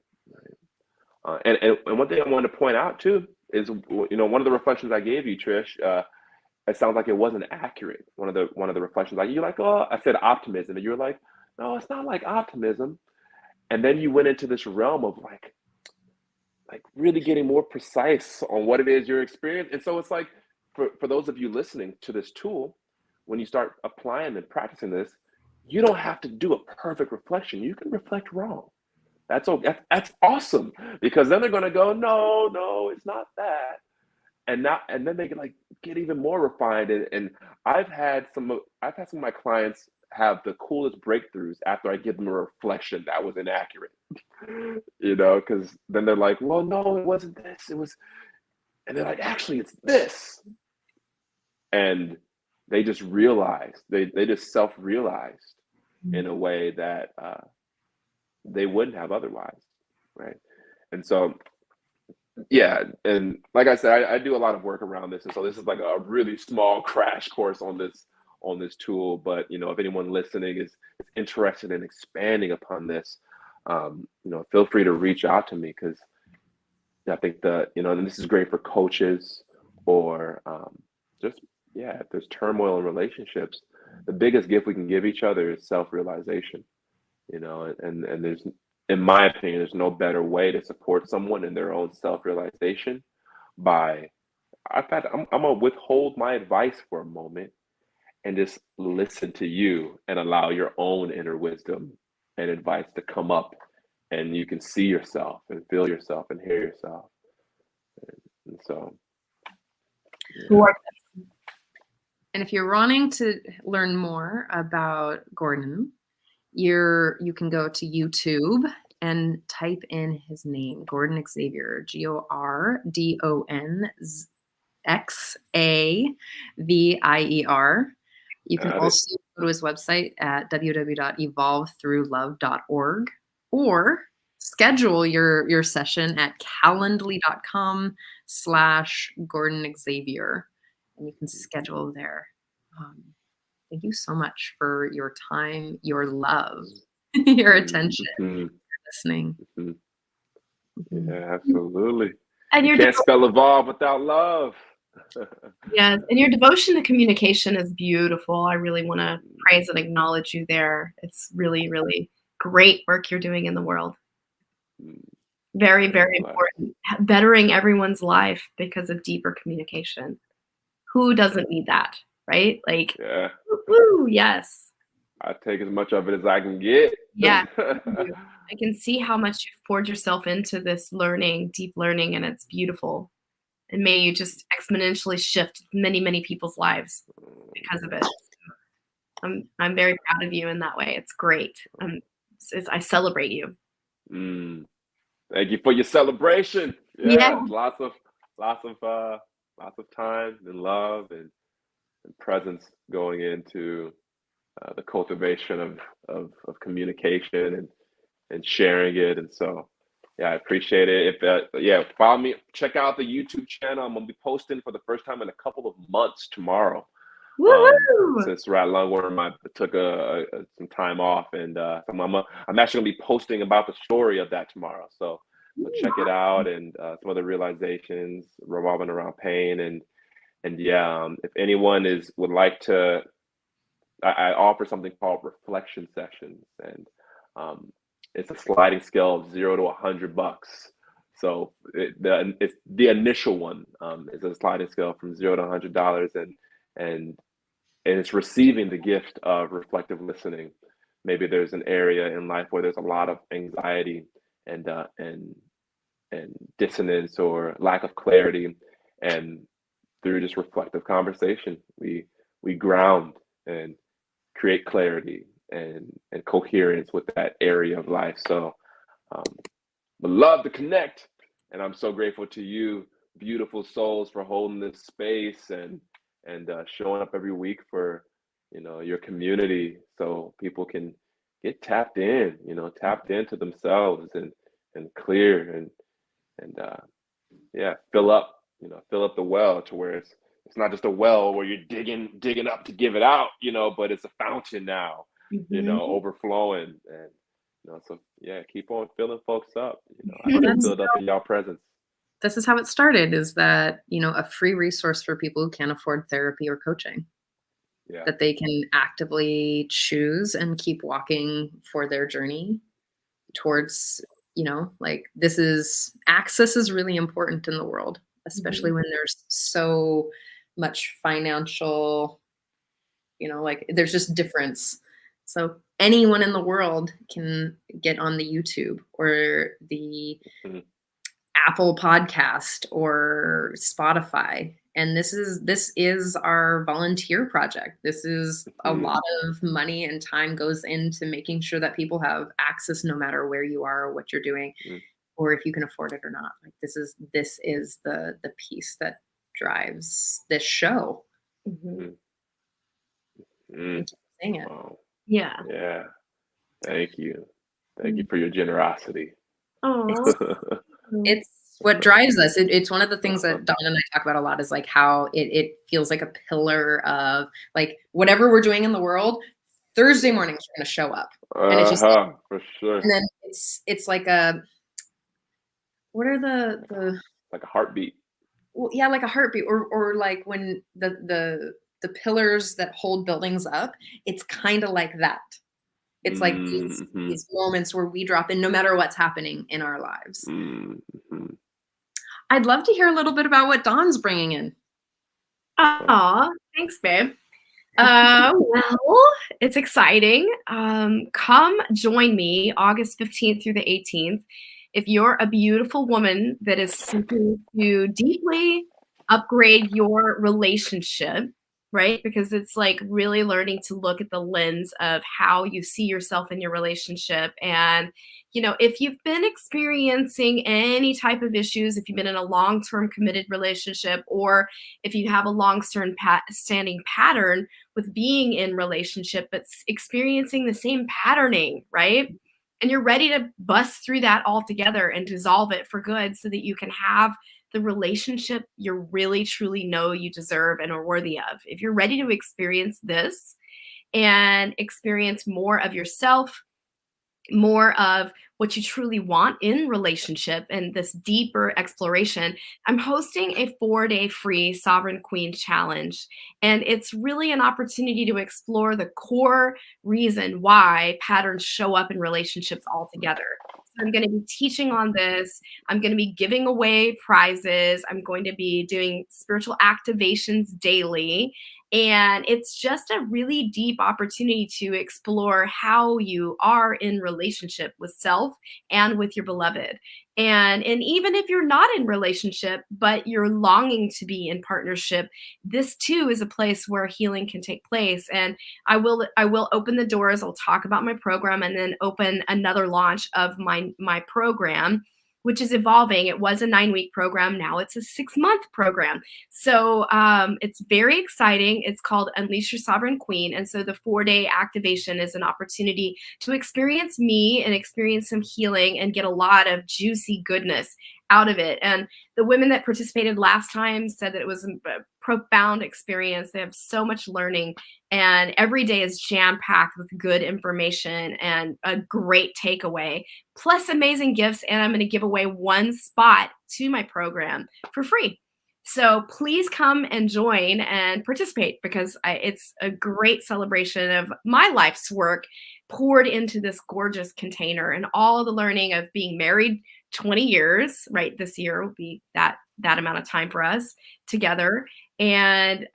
Right? And one thing I wanted to point out too is, one of the reflections I gave you, Trish, it sounds like it wasn't accurate. One of the reflections, like, you're like, oh, I said optimism, and you're like, no, it's not like optimism. And then you went into this realm of like really getting more precise on what it is you're experiencing. And so it's like, for those of you listening to this tool, when you start applying and practicing this, you don't have to do a perfect reflection. You can reflect wrong. That's awesome, because then they're going to go, no, it's not that. And then they can like get even more refined. And I've had some of my clients have the coolest breakthroughs after I give them a reflection that was inaccurate. Because then they're like, well, no, it wasn't this, it was, and they're like, actually, it's this. And they just realized, they just self-realized in a way that they wouldn't have otherwise, right? And so, yeah, and like I said, I do a lot of work around this, and so this is like a really small crash course on this tool. But if anyone listening is interested in expanding upon this, feel free to reach out to me, because I think and this is great for coaches, or just, yeah, if there's turmoil in relationships, the biggest gift we can give each other is self-realization. And there's, in my opinion, there's no better way to support someone in their own self-realization by, I'm gonna withhold my advice for a moment and just listen to you and allow your own inner wisdom and advice to come up, and you can see yourself and feel yourself and hear yourself. And so, yeah.
And if you're wanting to learn more about Gordon, you can go to YouTube and type in his name, Gordon Xavier, GordonXavier. You can also go to his website at www.evolvethroughlove.org, or schedule your session at calendly.com/Gordon Xavier, and you can schedule there. Thank you so much for your time, your love, your attention, your listening.
Yeah, absolutely.
And
You can't spell evolve without love.
Yes, and your devotion to communication is beautiful. I really want to praise and acknowledge you there. It's really, really great work you're doing in the world. Very, very important. Bettering everyone's life because of deeper communication. Who doesn't need that, right? Like,
Yeah.
woo, yes.
I take as much of it as I can get.
Yeah. I can see how much you've poured yourself into this learning, deep learning, and it's beautiful. And may you just exponentially shift many, many people's lives because of it. I'm very proud of you in that way. It's great. I celebrate you.
Thank you for your celebration.
Yeah.
Lots of time and love and presence going into the cultivation of communication and sharing it. And so, I appreciate it. If follow me, check out the YouTube channel. I'm gonna be posting for the first time in a couple of months tomorrow.
Woo-hoo!
Since right long I took some time off, and I'm actually gonna be posting about the story of that tomorrow. So check it out, and some other realizations revolving around pain, and if anyone would like to, I offer something called reflection sessions, and it's a sliding scale of $0 to $100. So it's the initial one is a sliding scale from $0 to $100, and it's receiving the gift of reflective listening. Maybe there's an area in life where there's a lot of anxiety and dissonance or lack of clarity, and through just reflective conversation, we ground and create clarity and coherence with that area of life. So would love to connect, and I'm so grateful to you, beautiful souls, for holding this space and showing up every week for your community, so people can get tapped tapped into themselves and clear and fill up the well, to where it's not just a well where you're digging up to give it out, but it's a fountain now, overflowing. And so keep on filling folks up. I feel filled up in y'all presence.
This is how it started, is that, a free resource for people who can't afford therapy or coaching.
Yeah.
That they can actively choose and keep walking for their journey towards, access is really important in the world, especially when there's so much financial, there's just difference. So anyone in the world can get on the YouTube or the Apple podcast or Spotify. And this is our volunteer project. This is a lot of money and time goes into making sure that people have access no matter where you are or what you're doing, or if you can afford it or not. Like this is the piece that drives this show.
Thank
Thank you for saying it.
Wow.
Yeah.
Yeah. Thank you for your generosity.
Oh.
It's what drives us. It's one of the things that Dawn and I talk about a lot, is like how it feels like a pillar of like whatever we're doing in the world. Thursday mornings we're going to show up, and it's just
for sure.
And then it's like what are the
like a heartbeat?
Well, yeah, like a heartbeat, or like when the pillars that hold buildings up. It's kind of like that. It's like these moments where we drop in no matter what's happening in our lives. I'd love to hear a little bit about what Dawn's bringing in.
Aw, thanks, babe. Well, it's exciting. Come join me August 15th through the 18th. If you're a beautiful woman that is seeking to deeply upgrade your relationship, right? Because it's like really learning to look at the lens of how you see yourself in your relationship. And, if you've been experiencing any type of issues, if you've been in a long-term committed relationship, or if you have a long-term standing pattern with being in relationship, but experiencing the same patterning, right? And you're ready to bust through that altogether and dissolve it for good so that you can have the relationship you really truly know you deserve and are worthy of. If you're ready to experience this and experience more of yourself, more of what you truly want in relationship and this deeper exploration, I'm hosting a 4-day free Sovereign Queen Challenge. And it's really an opportunity to explore the core reason why patterns show up in relationships altogether. So I'm going to be teaching on this. I'm going to be giving away prizes. I'm going to be doing spiritual activations daily. And it's just a really deep opportunity to explore how you are in relationship with self and with your beloved. And even if you're not in relationship, but you're longing to be in partnership, this too is a place where healing can take place. And I will open the doors. I'll talk about my program and then open another launch of my program, which is evolving. It was a 9-week program. Now it's a 6-month program. So it's very exciting. It's called Unleash Your Sovereign Queen. And so the 4-day activation is an opportunity to experience me and experience some healing and get a lot of juicy goodness out of it. And the women that participated last time said that it was a profound experience. They have so much learning, and every day is jam packed with good information and a great takeaway, plus amazing gifts. And I'm going to give away one spot to my program for free. So please come and join and participate, because it's a great celebration of my life's work poured into this gorgeous container, and all the learning of being married 20 years, right? This year will be that amount of time for us together. And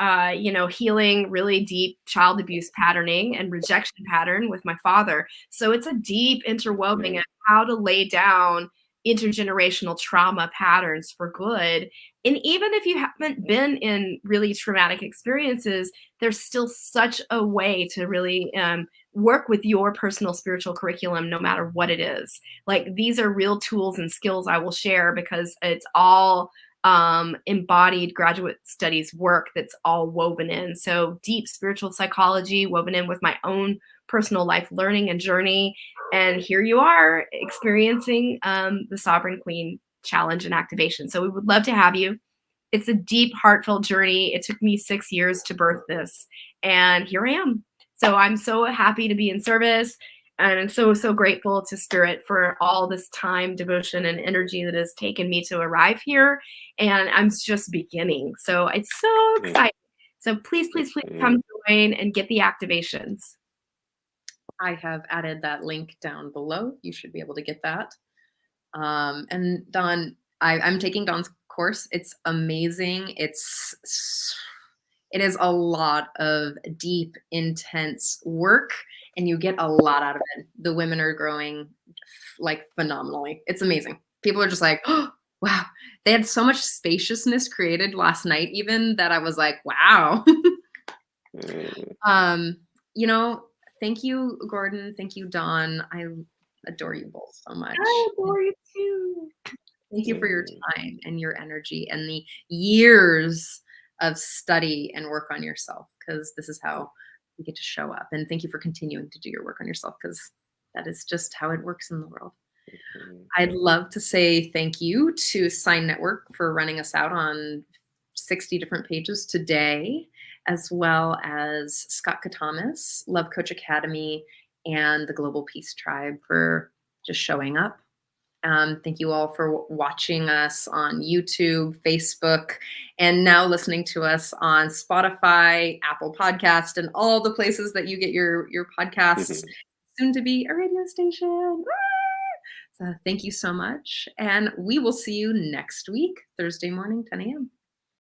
healing really deep child abuse patterning and rejection pattern with my father. So it's a deep interwoven of how to lay down intergenerational trauma patterns for good. And even if you haven't been in really traumatic experiences, there's still such a way to really work with your personal spiritual curriculum, no matter what it is. Like, these are real tools and skills I will share, because it's all embodied graduate studies work that's all woven in. So deep spiritual psychology woven in with my own personal life learning and journey. And here you are experiencing the Sovereign Queen challenge and activation. So we would love to have you. It's a deep, heartfelt journey. It took me 6 years to birth this, and here I am. So I'm so happy to be in service, and I'm so grateful to Spirit for all this time, devotion, and energy that has taken me to arrive here. And I'm just beginning. So it's so exciting. So please come join and get the activations.
I have added that link down below. You should be able to get that. And Dawn, I'm taking Dawn's course. It's amazing. It is a lot of deep, intense work, and you get a lot out of it. The women are growing like phenomenally. It's amazing. People are just like, oh, wow. They had so much spaciousness created last night, even, that I was like, wow. Thank you, Gordon. Thank you, Dawn. I adore you both so much.
I adore you too.
Thank you for your time and your energy and the years of study and work on yourself, because this is how you get to show up. And thank you for continuing to do your work on yourself, because that is just how it works in the world. I'd love to say thank you to Sign Network for running us out on 60 different pages today, as well as Scott Katamas, Love Coach Academy, and the Global Peace Tribe for just showing up. Thank you all for watching us on YouTube, Facebook, and now listening to us on Spotify, Apple Podcast, and all the places that you get your podcasts, soon to be a radio station. So thank you so much. And we will see you next week, Thursday morning, 10 a.m.